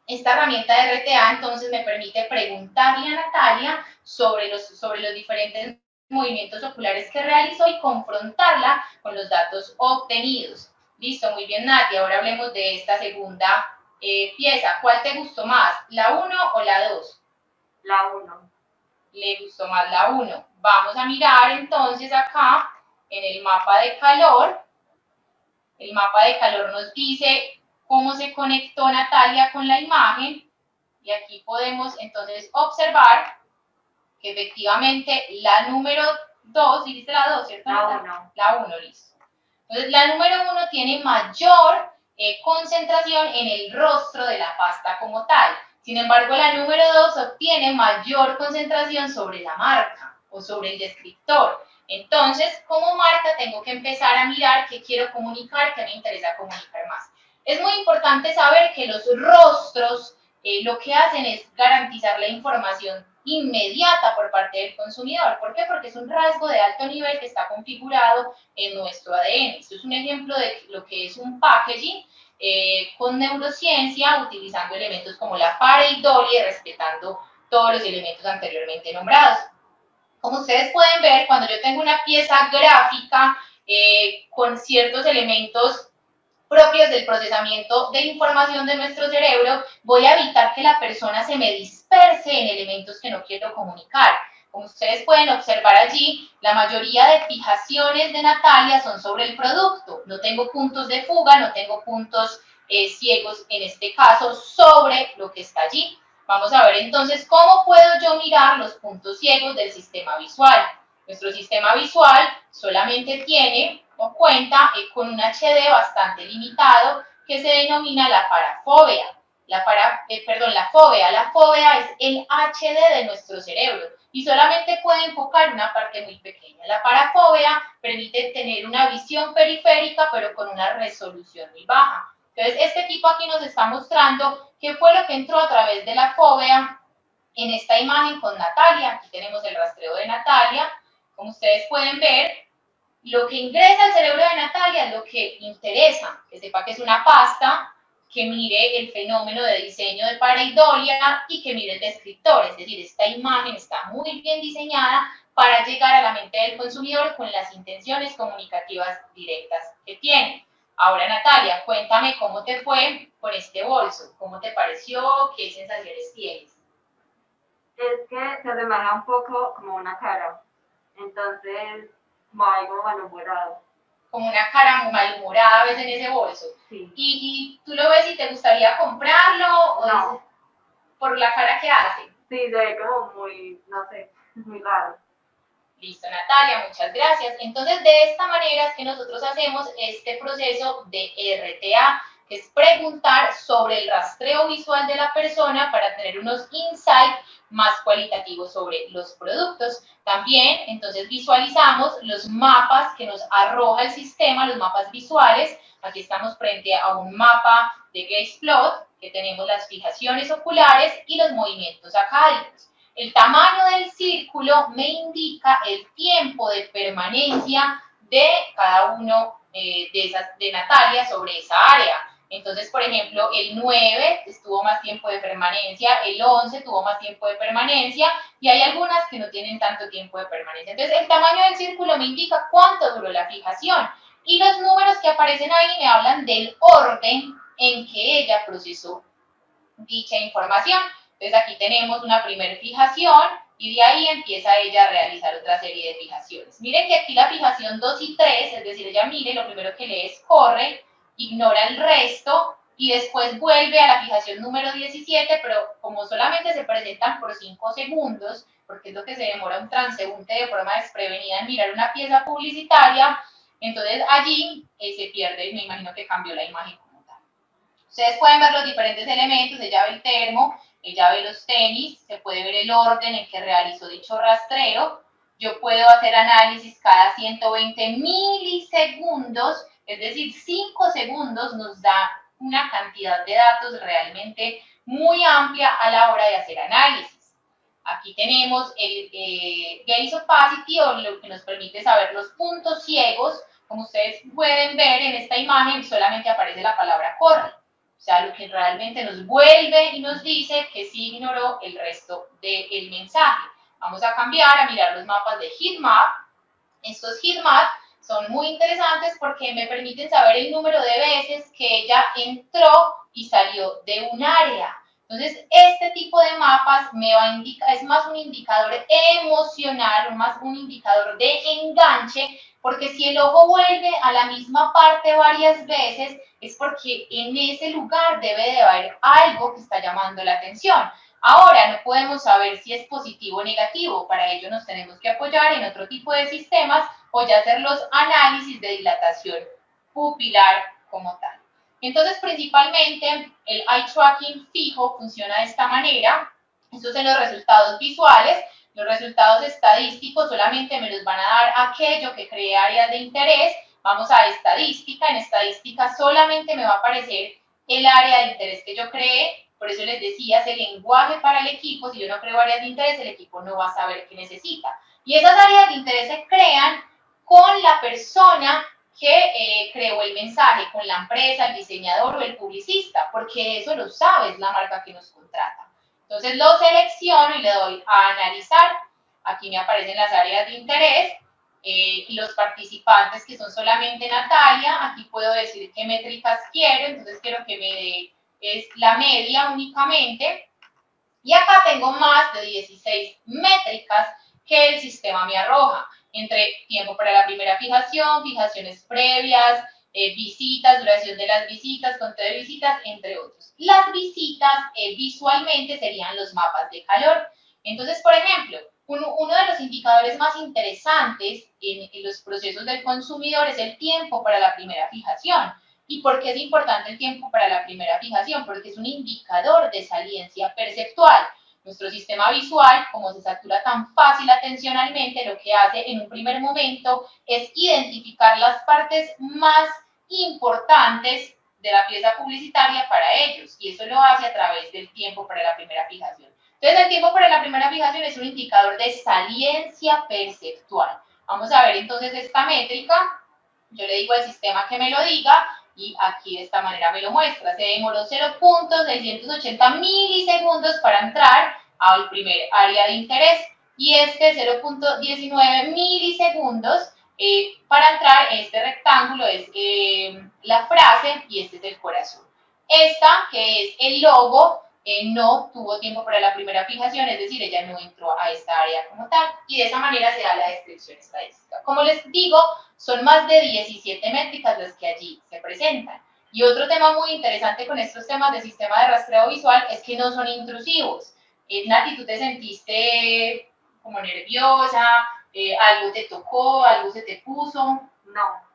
Esta herramienta de RTA entonces me permite preguntarle a Natalia sobre los diferentes movimientos oculares que realizó y confrontarla con los datos obtenidos. Listo, muy bien, Nati. Ahora hablemos de esta segunda pieza. ¿Cuál te gustó más, la 1 o la 2? La 1. Le gustó más la 1. Vamos a mirar entonces acá en el mapa de calor. El mapa de calor nos dice cómo se conectó Natalia con la imagen, y aquí podemos entonces observar que efectivamente la número 2, dijiste la 2, ¿cierto? La 1. La 1, listo. Entonces la número 1 tiene mayor concentración en el rostro de la pasta como tal. Sin embargo, la número 2 obtiene mayor concentración sobre la marca o sobre el descriptor. Entonces, como marca, tengo que empezar a mirar qué quiero comunicar, qué me interesa comunicar más. Es muy importante saber que los rostros lo que hacen es garantizar la información inmediata por parte del consumidor. ¿Por qué? Porque es un rasgo de alto nivel que está configurado en nuestro ADN. Esto es un ejemplo de lo que es un packaging con neurociencia, utilizando elementos como la pareidolia y respetando todos los elementos anteriormente nombrados. Como ustedes pueden ver, cuando yo tengo una pieza gráfica con ciertos elementos propios del procesamiento de información de nuestro cerebro, voy a evitar que la persona se me disperse en elementos que no quiero comunicar. Como ustedes pueden observar allí, la mayoría de fijaciones de Natalia son sobre el producto. No tengo puntos de fuga, no tengo puntos ciegos en este caso sobre lo que está allí. Vamos a ver entonces cómo puedo yo mirar los puntos ciegos del sistema visual. Nuestro sistema visual solamente tiene o cuenta con un HD bastante limitado que se denomina la parafobia. La fobia es el HD de nuestro cerebro. y solamente puede enfocar una parte muy pequeña. La parafobia permite tener una visión periférica, pero con una resolución muy baja. Entonces, este tipo aquí nos está mostrando qué fue lo que entró a través de la fobia en esta imagen con Natalia. Aquí tenemos el rastreo de Natalia. Como ustedes pueden ver, lo que ingresa al cerebro de Natalia es lo que interesa, que sepa que es una pasta, que mire el fenómeno de diseño de pareidolia y que mire el descriptor, es decir, esta imagen está muy bien diseñada para llegar a la mente del consumidor con las intenciones comunicativas directas que tiene. Ahora, Natalia, cuéntame cómo te fue con este bolso, cómo te pareció, qué sensaciones tienes. Es que se asemeja un poco como una cara, entonces como algo malhumorado. Como una cara malhumorada ves en ese bolso. Sí. ¿Y tú lo ves y te gustaría comprarlo? ¿O No. por la cara que hace? Sí, se ve como muy, no sé, muy raro. Listo, Natalia, muchas gracias. Entonces, de esta manera es que nosotros hacemos este proceso de RTA, que es preguntar sobre el rastreo visual de la persona para tener unos insights más cualitativos sobre los productos. También, entonces, visualizamos los mapas que nos arroja el sistema, los mapas visuales. Aquí estamos frente a un mapa de Gaze-Plot, que tenemos las fijaciones oculares y los movimientos acádicos. El tamaño del círculo me indica el tiempo de permanencia de cada uno de Natalia sobre esa área. Entonces, por ejemplo, el 9 tuvo más tiempo de permanencia, el 11 tuvo más tiempo de permanencia y hay algunas que no tienen tanto tiempo de permanencia. Entonces, el tamaño del círculo me indica cuánto duró la fijación y los números que aparecen ahí me hablan del orden en que ella procesó dicha información. Entonces aquí tenemos una primera fijación y de ahí empieza ella a realizar otra serie de fijaciones. Miren que aquí la fijación 2 y 3, es decir, ella mire, lo primero que lee es corre, ignora el resto y después vuelve a la fijación número 17, pero como solamente se presentan por 5 segundos, porque es lo que se demora un transeúnte de forma desprevenida en mirar una pieza publicitaria, entonces allí se pierde, me imagino que cambió la imagen. Ustedes pueden ver los diferentes elementos, ella ve el termo, ella ve los tenis, se puede ver el orden en que realizó dicho rastreo. Yo puedo hacer análisis cada 120 milisegundos, es decir, 5 segundos nos da una cantidad de datos realmente muy amplia a la hora de hacer análisis. Aquí tenemos el Gaze Opacity, o lo que nos permite saber los puntos ciegos. Como ustedes pueden ver en esta imagen, solamente aparece la palabra corre. O sea, lo que realmente nos vuelve y nos dice que sí ignoró el resto del mensaje. Vamos a cambiar a mirar los mapas de heatmap. Estos heatmap son muy interesantes porque me permiten saber el número de veces que ella entró y salió de un área. Entonces, este tipo de mapas me va a indicar, es más un indicador emocional, más un indicador de enganche, porque si el ojo vuelve a la misma parte varias veces, es porque en ese lugar debe de haber algo que está llamando la atención. Ahora, no podemos saber si es positivo o negativo, para ello nos tenemos que apoyar en otro tipo de sistemas o ya hacer los análisis de dilatación pupilar como tal. Entonces, principalmente, el eye tracking fijo funciona de esta manera. Estos son los resultados visuales. Los resultados estadísticos solamente me los van a dar aquello que cree áreas de interés. Vamos a estadística. En estadística solamente me va a aparecer el área de interés que yo creé. Por eso les decía, ese lenguaje para el equipo. Si yo no creo áreas de interés, el equipo no va a saber qué necesita. Y esas áreas de interés se crean con la persona que creó el mensaje, con la empresa, el diseñador o el publicista, porque eso lo sabe, es la marca que nos contrata. Entonces lo selecciono y le doy a analizar. Aquí me aparecen las áreas de interés y los participantes que son solamente Natalia. Aquí puedo decir qué métricas quiero, entonces quiero que me dé es la media únicamente. Y acá tengo más de 16 métricas que el sistema me arroja, entre tiempo para la primera fijación, fijaciones previas, visitas, duración de las visitas, conteo de visitas, entre otros. Las visitas visualmente serían los mapas de calor. Entonces, por ejemplo, uno de los indicadores más interesantes en los procesos del consumidor es el tiempo para la primera fijación. ¿Y por qué es importante el tiempo para la primera fijación? Porque es un indicador de saliencia perceptual. Nuestro sistema visual, como se satura tan fácil atencionalmente, lo que hace en un primer momento es identificar las partes más importantes de la pieza publicitaria para ellos, y eso lo hace a través del tiempo para la primera fijación. Entonces, el tiempo para la primera fijación es un indicador de saliencia perceptual. Vamos a ver entonces esta métrica. Yo le digo al sistema que me lo diga, y aquí de esta manera me lo muestra. Se demoró 0.680 milisegundos para entrar al primer área de interés, y este 0.19 milisegundos para entrar. Este rectángulo es la frase y este es el corazón. Esta, que es el logo, no tuvo tiempo para la primera fijación, es decir, ella no entró a esta área como tal, y de esa manera se da la descripción estadística. Como les digo, son más de 17 métricas las que allí se presentan. Y otro tema muy interesante con estos temas de sistema de rastreo visual es que no son intrusivos. Nati, ¿tú te sentiste como nerviosa? ¿Algo te tocó? ¿Algo se te puso? No.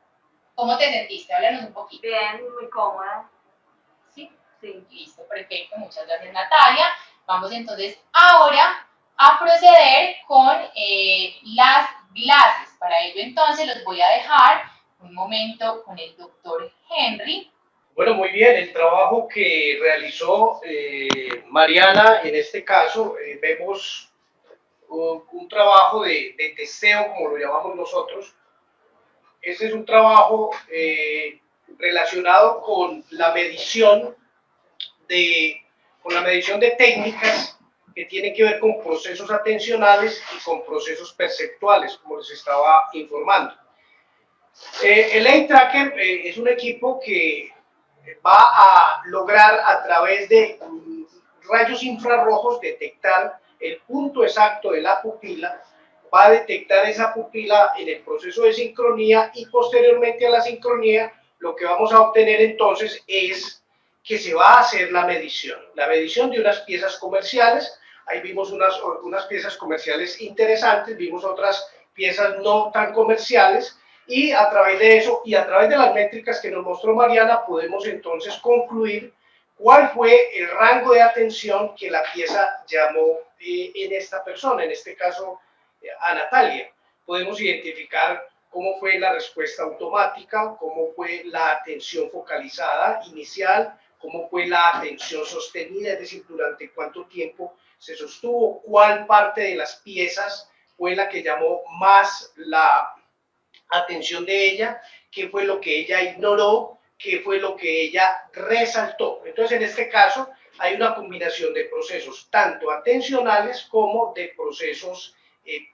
¿Cómo te sentiste? Háblanos un poquito. Bien, muy cómoda. ¿Sí? Sí. Listo, perfecto. Muchas gracias, Natalia. Vamos entonces ahora a proceder con las clases. Para ello entonces los voy a dejar un momento con el doctor Henry. Bueno, muy bien, el trabajo que realizó Mariana, en este caso, vemos un trabajo de testeo, como lo llamamos nosotros. Este es un trabajo relacionado con la medición de técnicas que tienen que ver con procesos atencionales y con procesos perceptuales, como les estaba informando. El Eye Tracker es un equipo que va a lograr a través de rayos infrarrojos detectar el punto exacto de la pupila, va a detectar esa pupila en el proceso de sincronía, y posteriormente a la sincronía lo que vamos a obtener entonces es que se va a hacer la medición de unas piezas comerciales. Ahí vimos unas piezas comerciales interesantes, vimos otras piezas no tan comerciales, y a través de eso y a través de las métricas que nos mostró Mariana podemos entonces concluir cuál fue el rango de atención que la pieza llamó en esta persona, en este caso a Natalia. Podemos identificar cómo fue la respuesta automática, cómo fue la atención focalizada inicial, cómo fue la atención sostenida, es decir, durante cuánto tiempo se sostuvo, cuál parte de las piezas fue la que llamó más la atención de ella, qué fue lo que ella ignoró, qué fue lo que ella resaltó. Entonces, en este caso, hay una combinación de procesos tanto atencionales como de procesos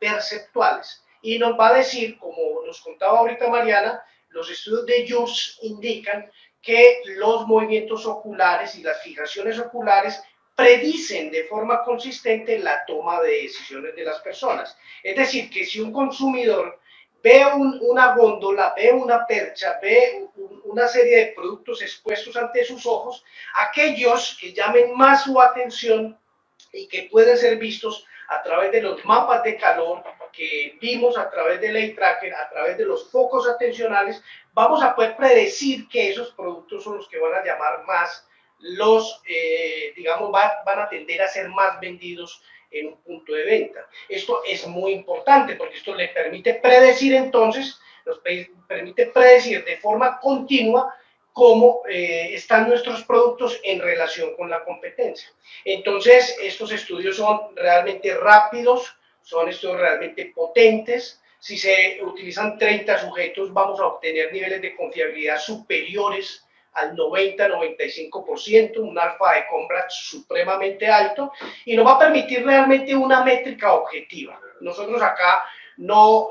perceptuales. Y nos va a decir, como nos contaba ahorita Mariana, los estudios de Jus indican que los movimientos oculares y las fijaciones oculares predicen de forma consistente la toma de decisiones de las personas. Es decir, que si un consumidor ve una góndola, ve una percha, ve una serie de productos expuestos ante sus ojos, aquellos que llamen más su atención y que pueden ser vistos a través de los mapas de calor que vimos a través del Eye Tracker, a través de los focos atencionales, vamos a poder predecir que esos productos son los que van a llamar más van a tender a ser más vendidos en un punto de venta. Esto es muy importante porque esto le permite predecir entonces, nos permite predecir de forma continua cómo están nuestros productos en relación con la competencia. Entonces, estos estudios son realmente rápidos, son estudios realmente potentes. Si se utilizan 30 sujetos, vamos a obtener niveles de confiabilidad superiores al 90-95%, un alfa de compra supremamente alto, y nos va a permitir realmente una métrica objetiva. Nosotros acá no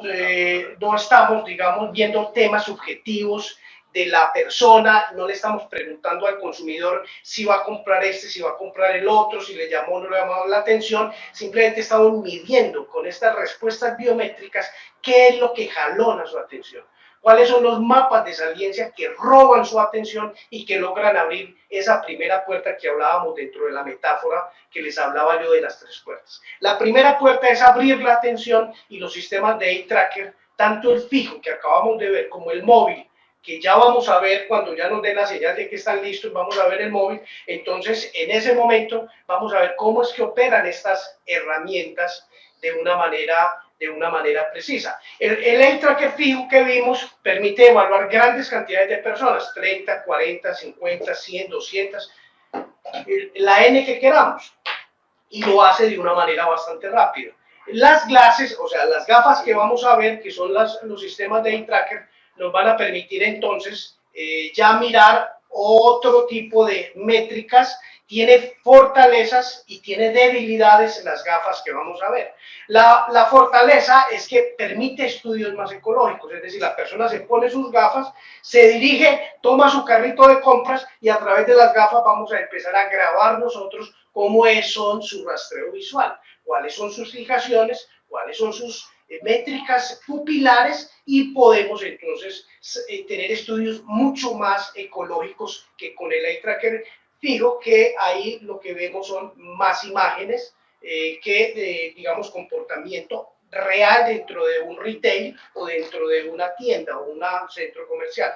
estamos, digamos, viendo temas subjetivos de la persona, no le estamos preguntando al consumidor si va a comprar si va a comprar el otro, si le llamó o no le llamó la atención, simplemente estamos midiendo con estas respuestas biométricas qué es lo que jalona su atención, cuáles son los mapas de saliencia que roban su atención y que logran abrir esa primera puerta que hablábamos dentro de la metáfora que les hablaba yo de las 3 puertas. La primera puerta es abrir la atención, y los sistemas de Eye Tracker, tanto el fijo que acabamos de ver como el móvil, que ya vamos a ver cuando ya nos den la señal de que están listos, vamos a ver el móvil. Entonces, en ese momento, vamos a ver cómo es que operan estas herramientas de una manera precisa. El eye tracker fijo que vimos permite evaluar grandes cantidades de personas, 30, 40, 50, 100, 200, la N que queramos, y lo hace de una manera bastante rápida. Las glasses, o sea, las gafas que vamos a ver, que son los sistemas de eye tracker, nos van a permitir entonces ya mirar otro tipo de métricas. Tiene fortalezas y tiene debilidades en las gafas que vamos a ver. La fortaleza es que permite estudios más ecológicos, es decir, la persona se pone sus gafas, se dirige, toma su carrito de compras y a través de las gafas vamos a empezar a grabar nosotros cómo son su rastreo visual, cuáles son sus fijaciones, cuáles son sus métricas pupilares, y podemos entonces tener estudios mucho más ecológicos que con el eye tracker fijo, que ahí lo que vemos son más imágenes que, digamos, comportamiento real dentro de un retail o dentro de una tienda o un centro comercial.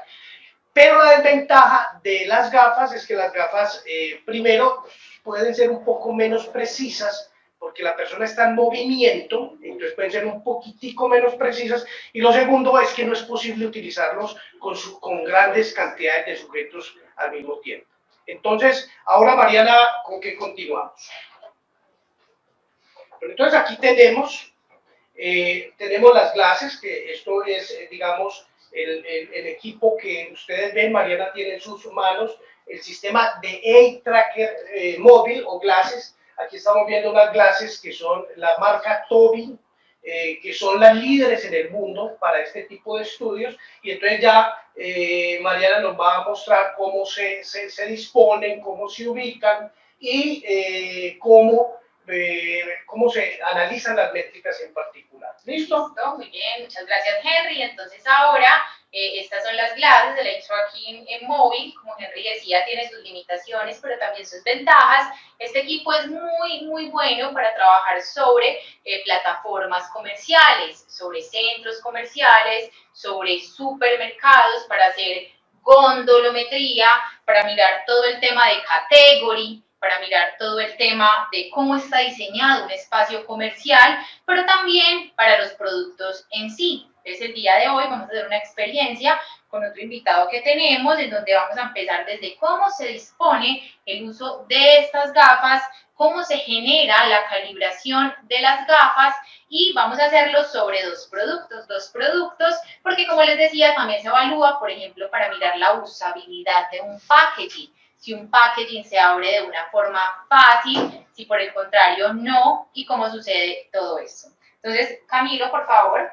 Pero la desventaja de las gafas es que las gafas, primero, pueden ser un poco menos precisas porque la persona está en movimiento, entonces pueden ser un poquitico menos precisas, y lo segundo es que no es posible utilizarlos con grandes cantidades de sujetos al mismo tiempo. Entonces, ahora Mariana, ¿con qué continuamos? Pero entonces aquí tenemos las clases, que esto es, digamos, el equipo que ustedes ven. Mariana tiene en sus manos el sistema de eye tracker móvil o glasses. Aquí estamos viendo unas glasses que son la marca Tobii, que son las líderes en el mundo para este tipo de estudios, y entonces ya Mariana nos va a mostrar cómo se disponen, cómo se ubican y cómo se analizan las métricas en particular. ¿Listo? Listo, muy bien, muchas gracias, Henry. Entonces ahora, estas son las clases del eye tracking en móvil. Como Henry decía, tiene sus limitaciones, pero también sus ventajas. Este equipo es muy bueno para trabajar sobre plataformas comerciales, sobre centros comerciales, sobre supermercados, para hacer gondolometría, para mirar todo el tema de category, para mirar todo el tema de cómo está diseñado un espacio comercial, pero también para los productos en sí. Entonces, el día de hoy vamos a hacer una experiencia con otro invitado que tenemos, en donde vamos a empezar desde cómo se dispone el uso de estas gafas, cómo se genera la calibración de las gafas, y vamos a hacerlo sobre dos productos, porque como les decía, también se evalúa, por ejemplo, para mirar la usabilidad de un packaging. Si un packaging se abre de una forma fácil, si por el contrario no, y cómo sucede todo eso. Entonces, Camilo, por favor.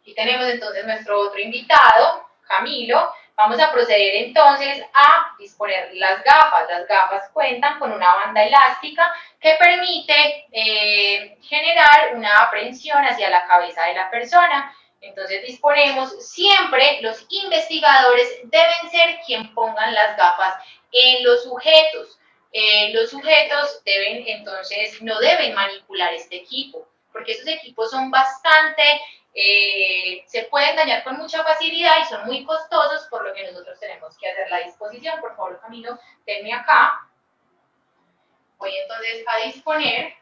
Aquí tenemos entonces nuestro otro invitado, Camilo. Vamos a proceder entonces a disponer las gafas. Las gafas cuentan con una banda elástica que permite generar una aprehensión hacia la cabeza de la persona. Entonces disponemos, siempre los investigadores deben ser quien pongan las gafas en los sujetos. Los sujetos deben entonces, no deben manipular este equipo, porque esos equipos son bastante, se pueden dañar con mucha facilidad y son muy costosos, por lo que nosotros tenemos que hacer la disposición. Por favor, Camilo, tenme acá. Voy entonces a disponer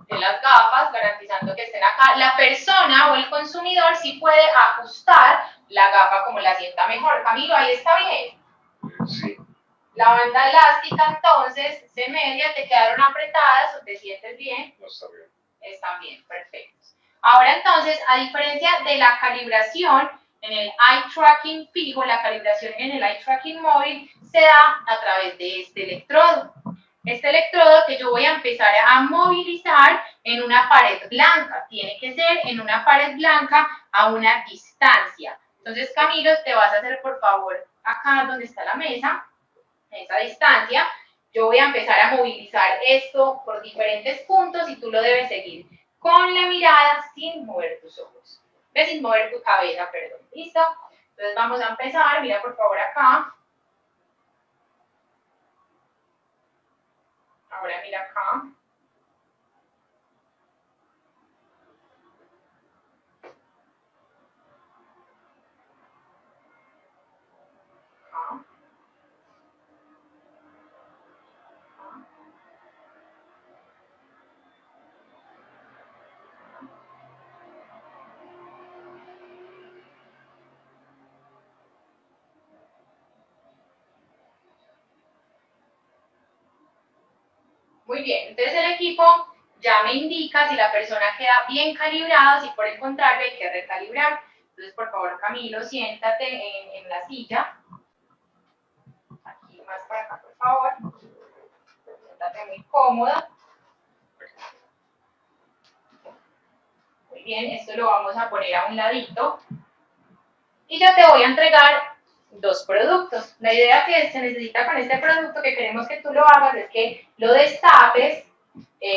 de las gafas, garantizando que estén acá. La persona o el consumidor sí puede ajustar la gafa como la sienta mejor. Camilo, ahí está bien. Sí. La banda elástica, entonces, se media, ¿te quedaron apretadas o te sientes bien? No, está bien. Están bien, perfectos. Ahora entonces, a diferencia de la calibración en el eye tracking fijo, la calibración en el eye tracking móvil se da a través de este electrodo. Este electrodo que yo voy a empezar a movilizar en una pared blanca. Tiene que ser en una pared blanca a una distancia. Entonces, Camilo, te vas a hacer, por favor, acá donde está la mesa, a esa distancia. Yo voy a empezar a movilizar esto por diferentes puntos y tú lo debes seguir con la mirada sin mover tus ojos. Sin mover tu cabeza, perdón. ¿Listo? Entonces vamos a empezar. Mira por favor acá. Ahora mira acá. Muy bien, entonces el equipo ya me indica si la persona queda bien calibrada, si por el contrario hay que recalibrar. Entonces, por favor, Camilo, siéntate en la silla. Aquí más para acá, por favor. Siéntate muy cómoda. Muy bien, esto lo vamos a poner a un ladito. Y ya te voy a entregar dos productos. La idea que se necesita con este producto, que queremos que tú lo hagas, es que lo destapes,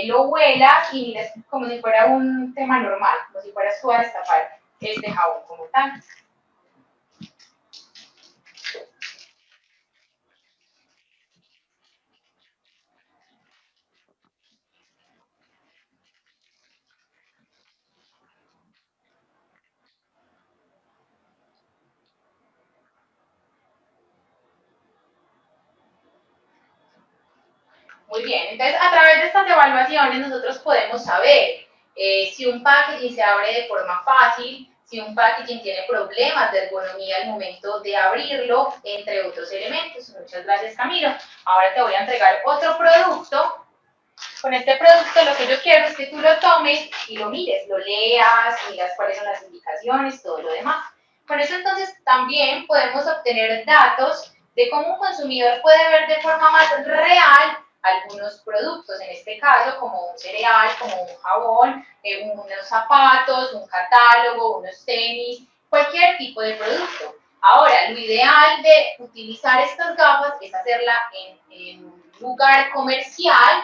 lo huelas y mires como si fuera un tema normal, como si fueras tú a destapar este jabón como tal. Muy bien, entonces a través de estas evaluaciones nosotros podemos saber si un packaging se abre de forma fácil, si un packaging tiene problemas de ergonomía al momento de abrirlo, entre otros elementos. Muchas gracias, Camilo. Ahora te voy a entregar otro producto. Con este producto lo que yo quiero es que tú lo tomes y lo mires, lo leas, miras cuáles son las indicaciones, todo lo demás. Con eso entonces también podemos obtener datos de cómo un consumidor puede ver de forma más real algunos productos, en este caso como un cereal, como un jabón, unos zapatos, un catálogo, unos tenis, cualquier tipo de producto. Ahora, lo ideal de utilizar estas gafas es hacerla en un lugar comercial,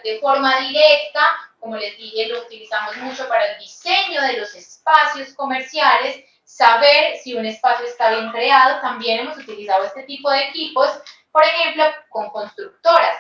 de forma directa. Como les dije, lo utilizamos mucho para el diseño de los espacios comerciales, saber si un espacio está bien creado. También hemos utilizado este tipo de equipos, por ejemplo, con constructoras,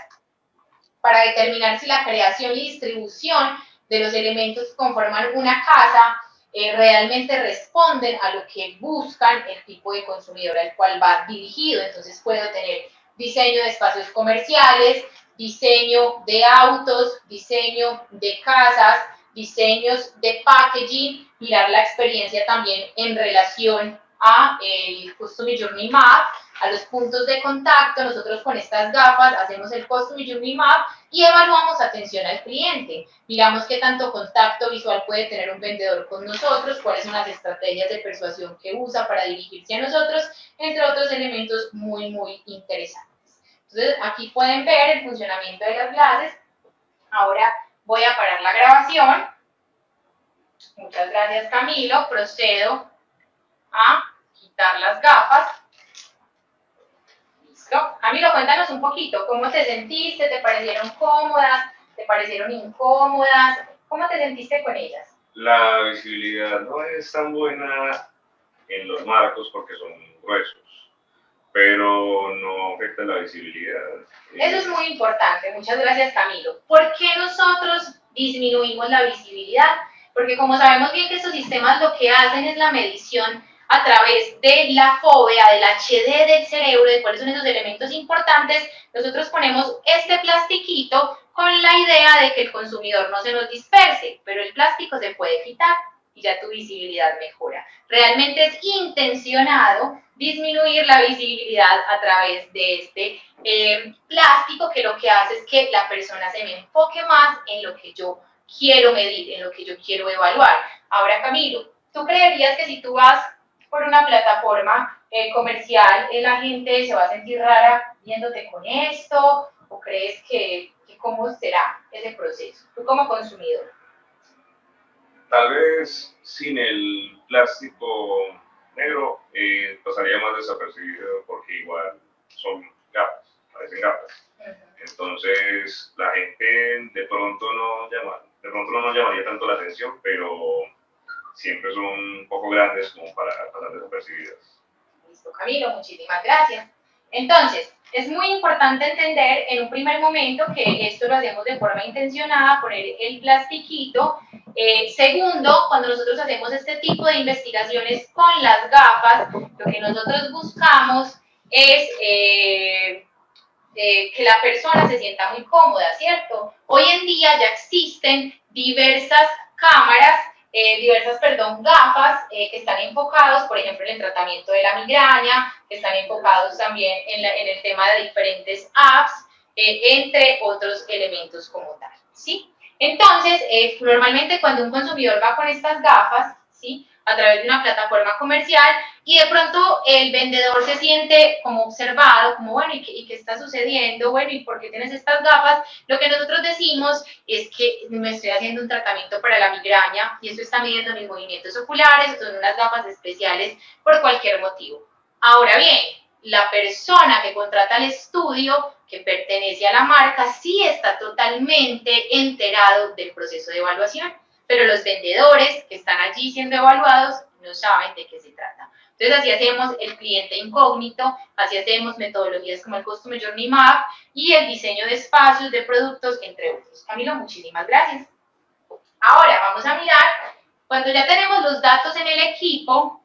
para determinar si la creación y distribución de los elementos que conforman una casa realmente responden a lo que buscan el tipo de consumidor al cual va dirigido. Entonces puedo tener diseño de espacios comerciales, diseño de autos, diseño de casas, diseños de packaging, mirar la experiencia también en relación a el Customer Journey Map, a los puntos de contacto. Nosotros con estas gafas hacemos el Customer Journey Map y evaluamos atención al cliente. Miramos qué tanto contacto visual puede tener un vendedor con nosotros, cuáles son las estrategias de persuasión que usa para dirigirse a nosotros, entre otros elementos muy, muy interesantes. Entonces, aquí pueden ver el funcionamiento de las clases. Ahora voy a parar la grabación. Muchas gracias, Camilo. Procedo a quitar las gafas. Listo. Camilo, cuéntanos un poquito, ¿cómo te sentiste? ¿Te parecieron cómodas? ¿Te parecieron incómodas? ¿Cómo te sentiste con ellas? La visibilidad no es tan buena en los marcos porque son gruesos, pero no afecta la visibilidad. Eso es muy importante. Muchas gracias, Camilo. ¿Por qué nosotros disminuimos la visibilidad? Porque como sabemos bien que estos sistemas lo que hacen es la medición a través de la fóvea, del HD del cerebro, de cuáles son esos elementos importantes. Nosotros ponemos este plastiquito con la idea de que el consumidor no se nos disperse, pero el plástico se puede quitar y ya tu visibilidad mejora. Realmente es intencionado disminuir la visibilidad a través de este plástico, que lo que hace es que la persona se me enfoque más en lo que yo quiero medir, en lo que yo quiero evaluar. Ahora, Camilo, ¿tú creerías que si tú vas por una plataforma comercial, la gente se va a sentir rara viéndote con esto? ¿O crees que cómo será ese proceso, tú como consumidor? Tal vez sin el plástico negro pasaría más desapercibido porque igual son gafas, parecen gafas. Entonces la gente de pronto no nos llamaría tanto la atención, pero siempre son un poco grandes como para pasar desapercibidas. Listo, Camilo, muchísimas gracias. Entonces, es muy importante entender en un primer momento que esto lo hacemos de forma intencionada, poner el plastiquito. Segundo, cuando nosotros hacemos este tipo de investigaciones con las gafas, lo que nosotros buscamos es que la persona se sienta muy cómoda, ¿cierto? Hoy en día ya existen diversas cámaras, gafas que están enfocados, por ejemplo, en el tratamiento de la migraña, que están enfocados también en el tema de diferentes apps, entre otros elementos como tal, ¿sí? Entonces, normalmente cuando un consumidor va con estas gafas, ¿sí?, a través de una plataforma comercial, y de pronto el vendedor se siente como observado, como, bueno, ¿y qué está sucediendo? Bueno, ¿y por qué tienes estas gafas? Lo que nosotros decimos es que me estoy haciendo un tratamiento para la migraña, y eso está midiendo mis movimientos oculares, son unas gafas especiales por cualquier motivo. Ahora bien, la persona que contrata el estudio, que pertenece a la marca, sí está totalmente enterado del proceso de evaluación, pero los vendedores que están allí siendo evaluados no saben de qué se trata. Entonces, así hacemos el cliente incógnito, así hacemos metodologías como el Customer Journey Map y el diseño de espacios, de productos, entre otros. Camilo, muchísimas gracias. Ahora vamos a mirar, cuando ya tenemos los datos en el equipo,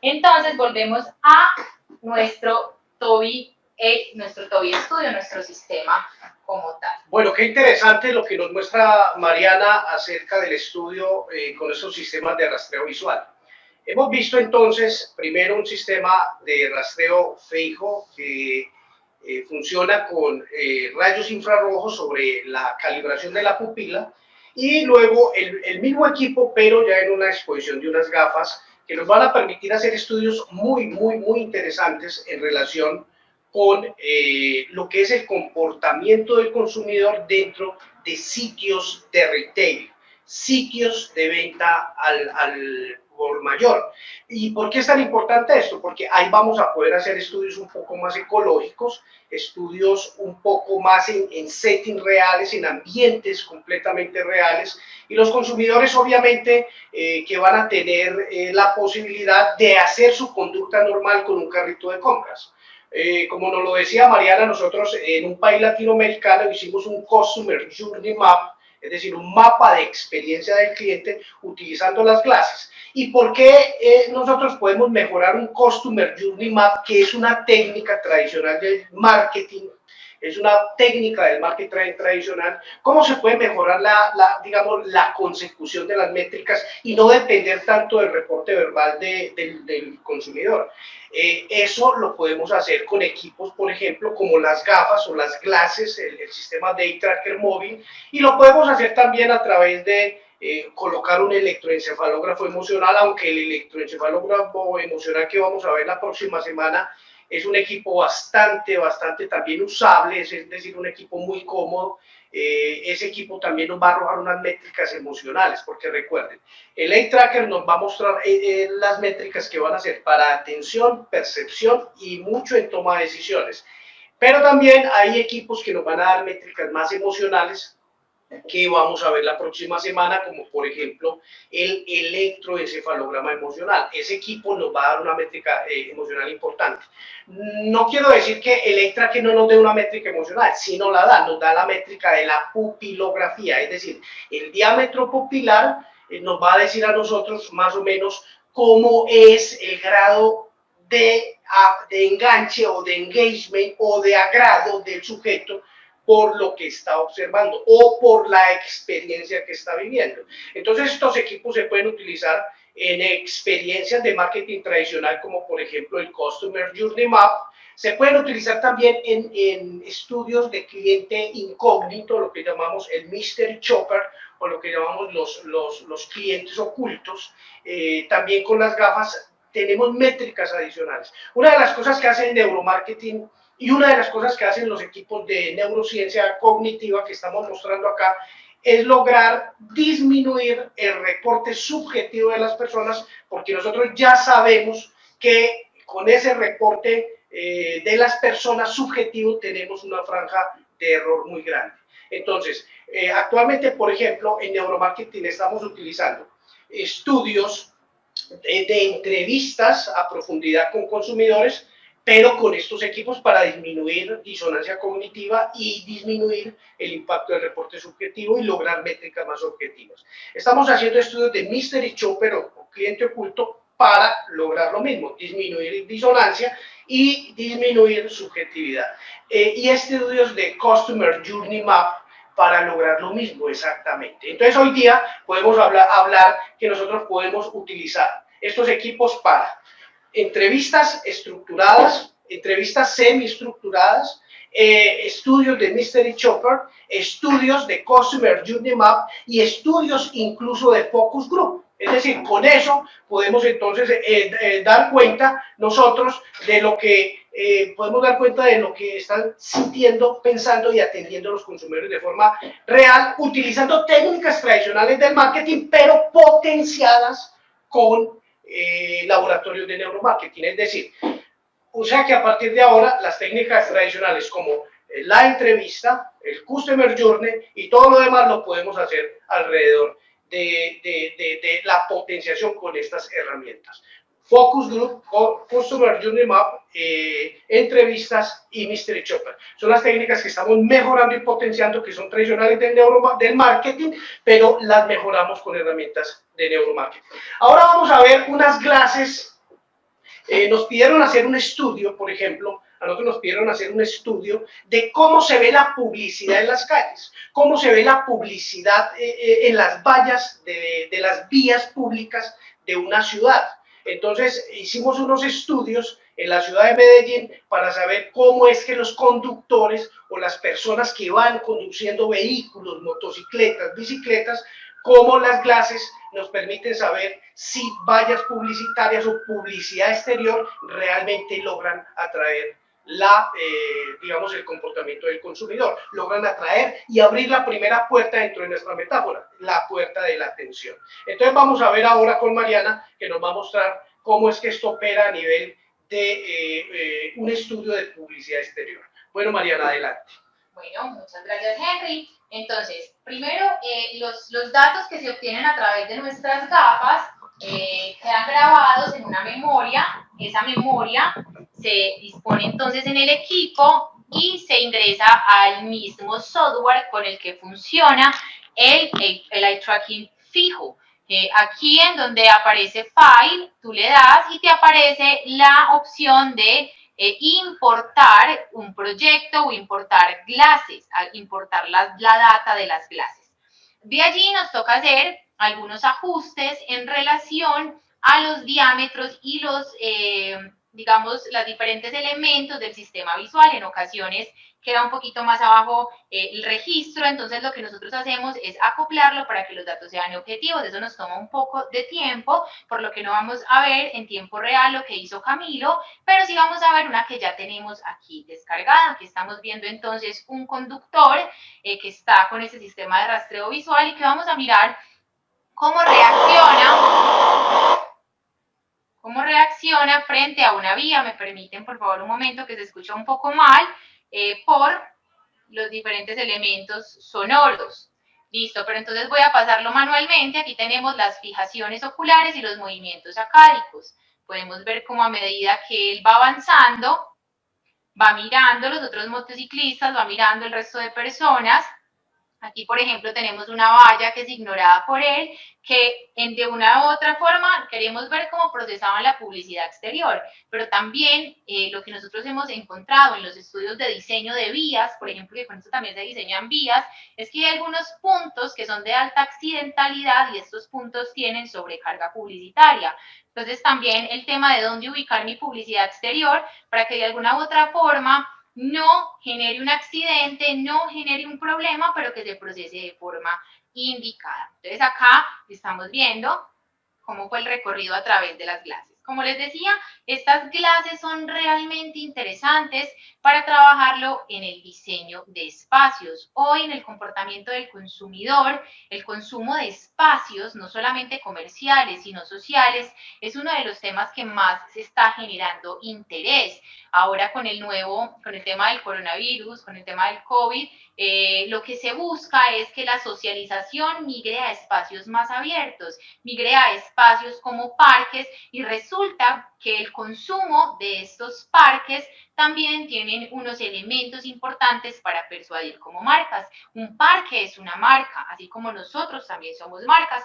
entonces volvemos a nuestro TOBI Studio, nuestro sistema como tal. Bueno, qué interesante lo que nos muestra Mariana acerca del estudio con estos sistemas de rastreo visual. Hemos visto entonces primero un sistema de rastreo fijo que funciona con rayos infrarrojos sobre la calibración de la pupila, y luego el mismo equipo, pero ya en una exposición de unas gafas que nos van a permitir hacer estudios muy interesantes en relación con lo que es el comportamiento del consumidor dentro de sitios de retail, sitios de venta al por mayor. ¿Y por qué es tan importante esto? Porque ahí vamos a poder hacer estudios un poco más ecológicos, estudios un poco más en settings reales, en ambientes completamente reales, y los consumidores obviamente que van a tener la posibilidad de hacer su conducta normal con un carrito de compras. Como nos lo decía Mariana, nosotros en un país latinoamericano hicimos un Customer Journey Map, es decir, un mapa de experiencia del cliente utilizando las clases. ¿Y por qué nosotros podemos mejorar un Customer Journey Map, que es una técnica tradicional del marketing? Es una técnica del marketing tradicional. ¿Cómo se puede mejorar digamos, la consecución de las métricas y no depender tanto del reporte verbal del consumidor? Eso lo podemos hacer con equipos, por ejemplo, como las gafas o las glasses, el sistema Day Tracker móvil, y lo podemos hacer también a través de colocar un electroencefalógrafo emocional, aunque el electroencefalógrafo emocional que vamos a ver la próxima semana es un equipo bastante también usable, es decir, un equipo muy cómodo. Ese equipo también nos va a arrojar unas métricas emocionales, porque recuerden, el Eye Tracker nos va a mostrar las métricas que van a ser para atención, percepción y mucho en toma de decisiones. Pero también hay equipos que nos van a dar métricas más emocionales, que vamos a ver la próxima semana, como por ejemplo el electroencefalograma emocional. Ese equipo nos va a dar una métrica emocional importante. No quiero decir que el Eye Tracker no nos dé una métrica emocional, sí nos la da, nos da la métrica de la pupilografía, es decir, el diámetro pupilar nos va a decir a nosotros más o menos cómo es el grado de enganche o de engagement o de agrado del sujeto por lo que está observando o por la experiencia que está viviendo. Entonces, estos equipos se pueden utilizar en experiencias de marketing tradicional, como por ejemplo el Customer Journey Map. Se pueden utilizar también en estudios de cliente incógnito, lo que llamamos el Mystery Shopper, o lo que llamamos los clientes ocultos. También con las gafas tenemos métricas adicionales. Una de las cosas que hace el neuromarketing y una de las cosas que hacen los equipos de neurociencia cognitiva que estamos mostrando acá es lograr disminuir el reporte subjetivo de las personas, porque nosotros ya sabemos que con ese reporte de las personas subjetivo tenemos una franja de error muy grande. Entonces, actualmente, por ejemplo, en neuromarketing estamos utilizando estudios de entrevistas a profundidad con consumidores, pero con estos equipos para disminuir disonancia cognitiva y disminuir el impacto del reporte subjetivo y lograr métricas más objetivas. Estamos haciendo estudios de Mystery Shopper o cliente oculto para lograr lo mismo, disminuir disonancia y disminuir subjetividad. Y estudios de Customer Journey Map para lograr lo mismo exactamente. Entonces hoy día podemos hablar que nosotros podemos utilizar estos equipos para entrevistas estructuradas, entrevistas semiestructuradas, estudios de Mystery Shopper, estudios de Customer Journey Map y estudios incluso de Focus Group. Es decir, con eso podemos entonces dar cuenta nosotros de lo que podemos dar cuenta de lo que están sintiendo, pensando y atendiendo los consumidores de forma real, utilizando técnicas tradicionales del marketing, pero potenciadas con laboratorios de neuromarketing. Es decir, o sea que a partir de ahora las técnicas tradicionales como la entrevista, el Customer Journey y todo lo demás lo podemos hacer alrededor de la potenciación con estas herramientas. Focus Group, Customer Journey Map, entrevistas y Mystery Shopper. Son las técnicas que estamos mejorando y potenciando, que son tradicionales del marketing, pero las mejoramos con herramientas de neuromarketing. Ahora vamos a ver unas clases. Nos pidieron hacer un estudio, por ejemplo, a nosotros nos pidieron hacer un estudio de cómo se ve la publicidad en las calles, cómo se ve la publicidad en las vallas de las vías públicas de una ciudad. Entonces hicimos unos estudios en la ciudad de Medellín para saber cómo es que los conductores o las personas que van conduciendo vehículos, motocicletas, bicicletas, cómo las clases nos permiten saber si vallas publicitarias o publicidad exterior realmente logran atraer digamos, el comportamiento del consumidor, logran atraer y abrir la primera puerta dentro de nuestra metáfora, la puerta de la atención. Entonces vamos a ver ahora con Mariana, que nos va a mostrar cómo es que esto opera a nivel de un estudio de publicidad exterior. Bueno, Mariana, adelante. Bueno, muchas gracias, Henry. Entonces, primero, los datos que se obtienen a través de nuestras gafas quedan grabados en una memoria. Esa memoria se dispone entonces en el equipo y se ingresa al mismo software con el que funciona el eye tracking fijo. Aquí en donde aparece File, tú le das y te aparece la opción de importar un proyecto o importar clases, importar la data de las clases. De allí nos toca hacer algunos ajustes en relación a los diámetros y los, digamos, los diferentes elementos del sistema visual. En ocasiones queda un poquito más abajo el registro, entonces lo que nosotros hacemos es acoplarlo para que los datos sean objetivos. Eso nos toma un poco de tiempo, por lo que no vamos a ver en tiempo real lo que hizo Camilo, pero sí vamos a ver una que ya tenemos aquí descargada. Aquí estamos viendo entonces un conductor que está con ese sistema de rastreo visual y que vamos a mirar cómo reacciona frente a una vía. Me permiten, por favor, un momento, que se escucha un poco mal por los diferentes elementos sonoros. Listo, pero entonces voy a pasarlo manualmente. Aquí tenemos las fijaciones oculares y los movimientos acádicos. Podemos ver cómo a medida que él va avanzando, va mirando los otros motociclistas, va mirando el resto de personas. Aquí, por ejemplo, tenemos una valla que es ignorada por él, que de una u otra forma queremos ver cómo procesaban la publicidad exterior, pero también lo que nosotros hemos encontrado en los estudios de diseño de vías, por ejemplo, que con esto también se diseñan vías, es que hay algunos puntos que son de alta accidentalidad y estos puntos tienen sobrecarga publicitaria. Entonces, también el tema de dónde ubicar mi publicidad exterior para que de alguna u otra forma no genere un accidente, no genere un problema, pero que se procese de forma indicada. Entonces acá estamos viendo cómo fue el recorrido a través de las clases. Como les decía, estas clases son realmente interesantes para trabajarlo en el diseño de espacios. Hoy en el comportamiento del consumidor, el consumo de espacios, no solamente comerciales, sino sociales, es uno de los temas que más se está generando interés. Ahora con el tema del coronavirus, con el tema del COVID, lo que se busca es que la socialización migre a espacios más abiertos, migre a espacios como parques, y resulta que el consumo de estos parques también tienen unos elementos importantes para persuadir como marcas. Un parque es una marca, así como nosotros también somos marcas.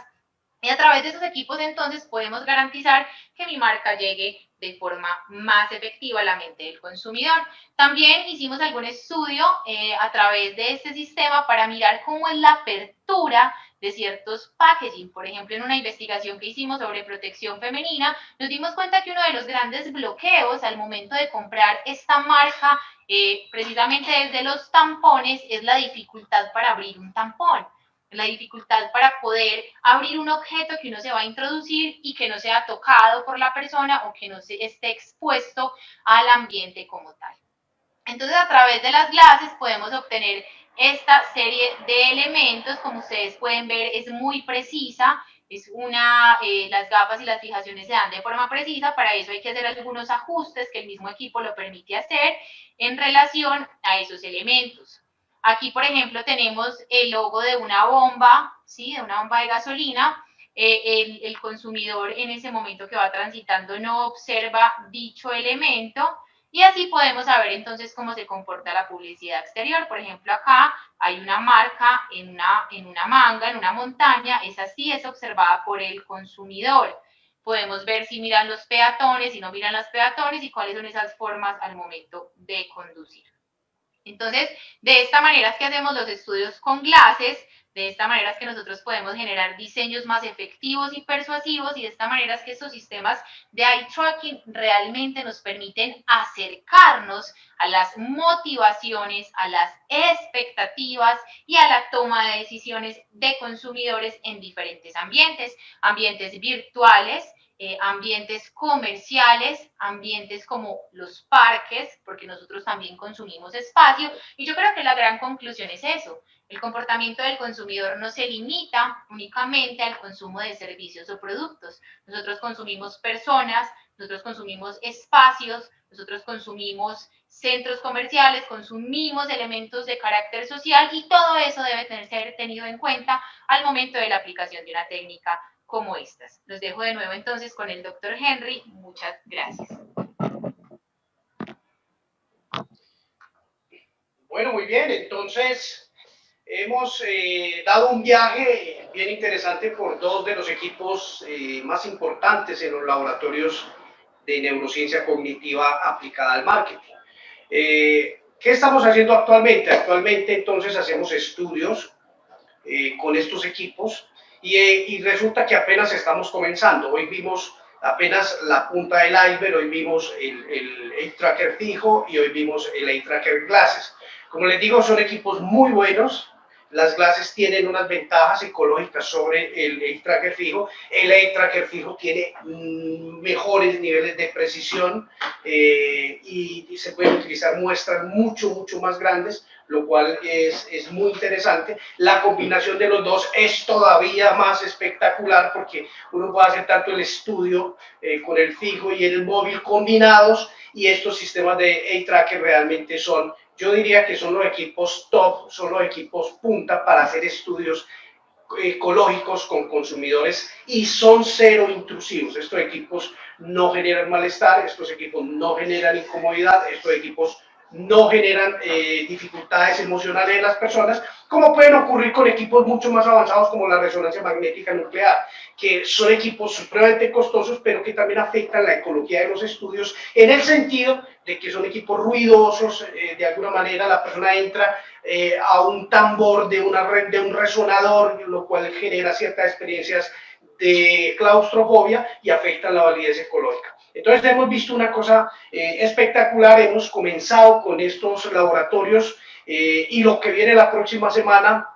Y a través de esos equipos entonces podemos garantizar que mi marca llegue de forma más efectiva a la mente del consumidor. También hicimos algún estudio a través de este sistema para mirar cómo es la apertura de ciertos packaging. Por ejemplo, en una investigación que hicimos sobre protección femenina, nos dimos cuenta que uno de los grandes bloqueos al momento de comprar esta marca, precisamente desde los tampones, es la dificultad para abrir un tampón, la dificultad para poder abrir un objeto que uno se va a introducir y que no sea tocado por la persona o que no se esté expuesto al ambiente como tal. Entonces, a través de las glases podemos obtener esta serie de elementos. Como ustedes pueden ver, es muy precisa, las gafas y las fijaciones se dan de forma precisa. Para eso hay que hacer algunos ajustes que el mismo equipo lo permite hacer en relación a esos elementos. Aquí, por ejemplo, tenemos el logo de una bomba, ¿sí? De una bomba de gasolina. El consumidor en ese momento que va transitando no observa dicho elemento. Y así podemos saber entonces cómo se comporta la publicidad exterior. Por ejemplo, acá hay una marca en una manga, en una montaña. Esa sí es observada por el consumidor. Podemos ver si miran los peatones, si no miran los peatones y cuáles son esas formas al momento de conducir. Entonces, de esta manera es que hacemos los estudios con glases, de esta manera es que nosotros podemos generar diseños más efectivos y persuasivos, y de esta manera es que estos sistemas de eye tracking realmente nos permiten acercarnos a las motivaciones, a las expectativas y a la toma de decisiones de consumidores en diferentes ambientes, ambientes virtuales, ambientes comerciales, ambientes como los parques, porque nosotros también consumimos espacio, y yo creo que la gran conclusión es eso. El comportamiento del consumidor no se limita únicamente al consumo de servicios o productos. Nosotros consumimos personas, nosotros consumimos espacios, nosotros consumimos centros comerciales, consumimos elementos de carácter social, y todo eso debe ser tenido en cuenta al momento de la aplicación de una técnica como estas. Los dejo de nuevo entonces con el doctor Henry. Muchas gracias. Bueno, muy bien, entonces hemos dado un viaje bien interesante por dos de los equipos más importantes en los laboratorios de neurociencia cognitiva aplicada al marketing. ¿Qué estamos haciendo actualmente? Actualmente entonces hacemos estudios con estos equipos y resulta que apenas estamos comenzando. Hoy vimos apenas la punta del iceberg, hoy vimos el Eye Tracker fijo y hoy vimos el Eye Tracker Glasses. Como les digo, son equipos muy buenos. Las glasses tienen unas ventajas ecológicas sobre el Eye Tracker fijo. El Eye Tracker fijo tiene mejores niveles de precisión y se pueden utilizar muestras mucho más grandes, lo cual es muy interesante. La combinación de los dos es todavía más espectacular porque uno puede hacer tanto el estudio con el fijo y el móvil combinados, y estos sistemas de Eye Tracker realmente son, yo diría que son los equipos top, son los equipos punta para hacer estudios ecológicos con consumidores, y son cero intrusivos. Estos equipos no generan malestar, estos equipos no generan incomodidad, estos equipos no generan dificultades emocionales en las personas, como pueden ocurrir con equipos mucho más avanzados como la resonancia magnética nuclear, que son equipos supremamente costosos, pero que también afectan la ecología de los estudios, en el sentido de que son equipos ruidosos. De alguna manera la persona entra a un tambor de un resonador, lo cual genera ciertas experiencias de claustrofobia y afectan la validez ecológica. Entonces hemos visto una cosa espectacular. Hemos comenzado con estos laboratorios y lo que viene la próxima semana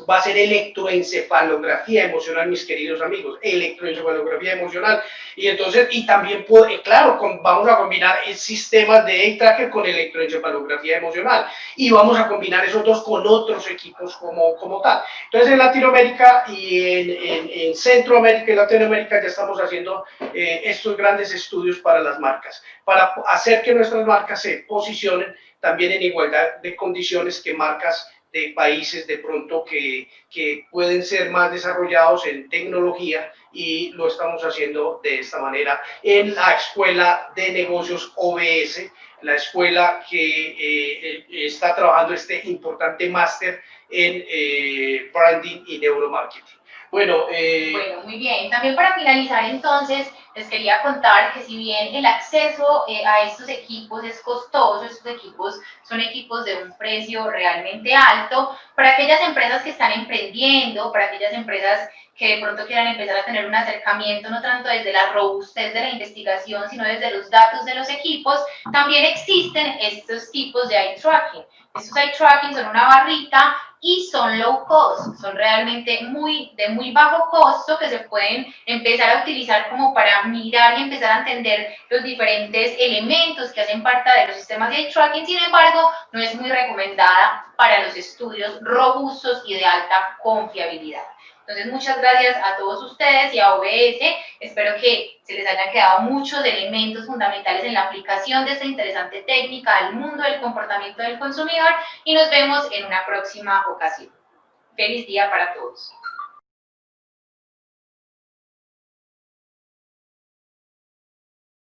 va a ser electroencefalografía emocional, mis queridos amigos, electroencefalografía emocional. Y entonces, y también, claro, vamos a combinar el sistema de Eye Tracker con electroencefalografía emocional, y vamos a combinar esos dos con otros equipos como tal. Entonces, en Latinoamérica y en Centroamérica y Latinoamérica ya estamos haciendo estos grandes estudios para las marcas, para hacer que nuestras marcas se posicionen también en igualdad de condiciones que marcas de países de pronto que pueden ser más desarrollados en tecnología, y lo estamos haciendo de esta manera en la Escuela de Negocios OBS, la escuela que está trabajando este importante máster en branding y neuromarketing. Bueno, muy bien. También para finalizar entonces, les quería contar que si bien el acceso a estos equipos es costoso, estos equipos son equipos de un precio realmente alto, para aquellas empresas que están emprendiendo, para aquellas empresas que de pronto quieran empezar a tener un acercamiento no tanto desde la robustez de la investigación, sino desde los datos de los equipos, también existen estos tipos de eye tracking. Estos eye tracking son una barrita y son low cost, son realmente de muy bajo costo que se pueden empezar a utilizar como para mirar y empezar a entender los diferentes elementos que hacen parte de los sistemas de eye tracking. Sin embargo, no es muy recomendada para los estudios robustos y de alta confiabilidad. Entonces, muchas gracias a todos ustedes y a OBS. Espero que se les hayan quedado muchos elementos fundamentales en la aplicación de esta interesante técnica al mundo del comportamiento del consumidor y nos vemos en una próxima ocasión. Feliz día para todos.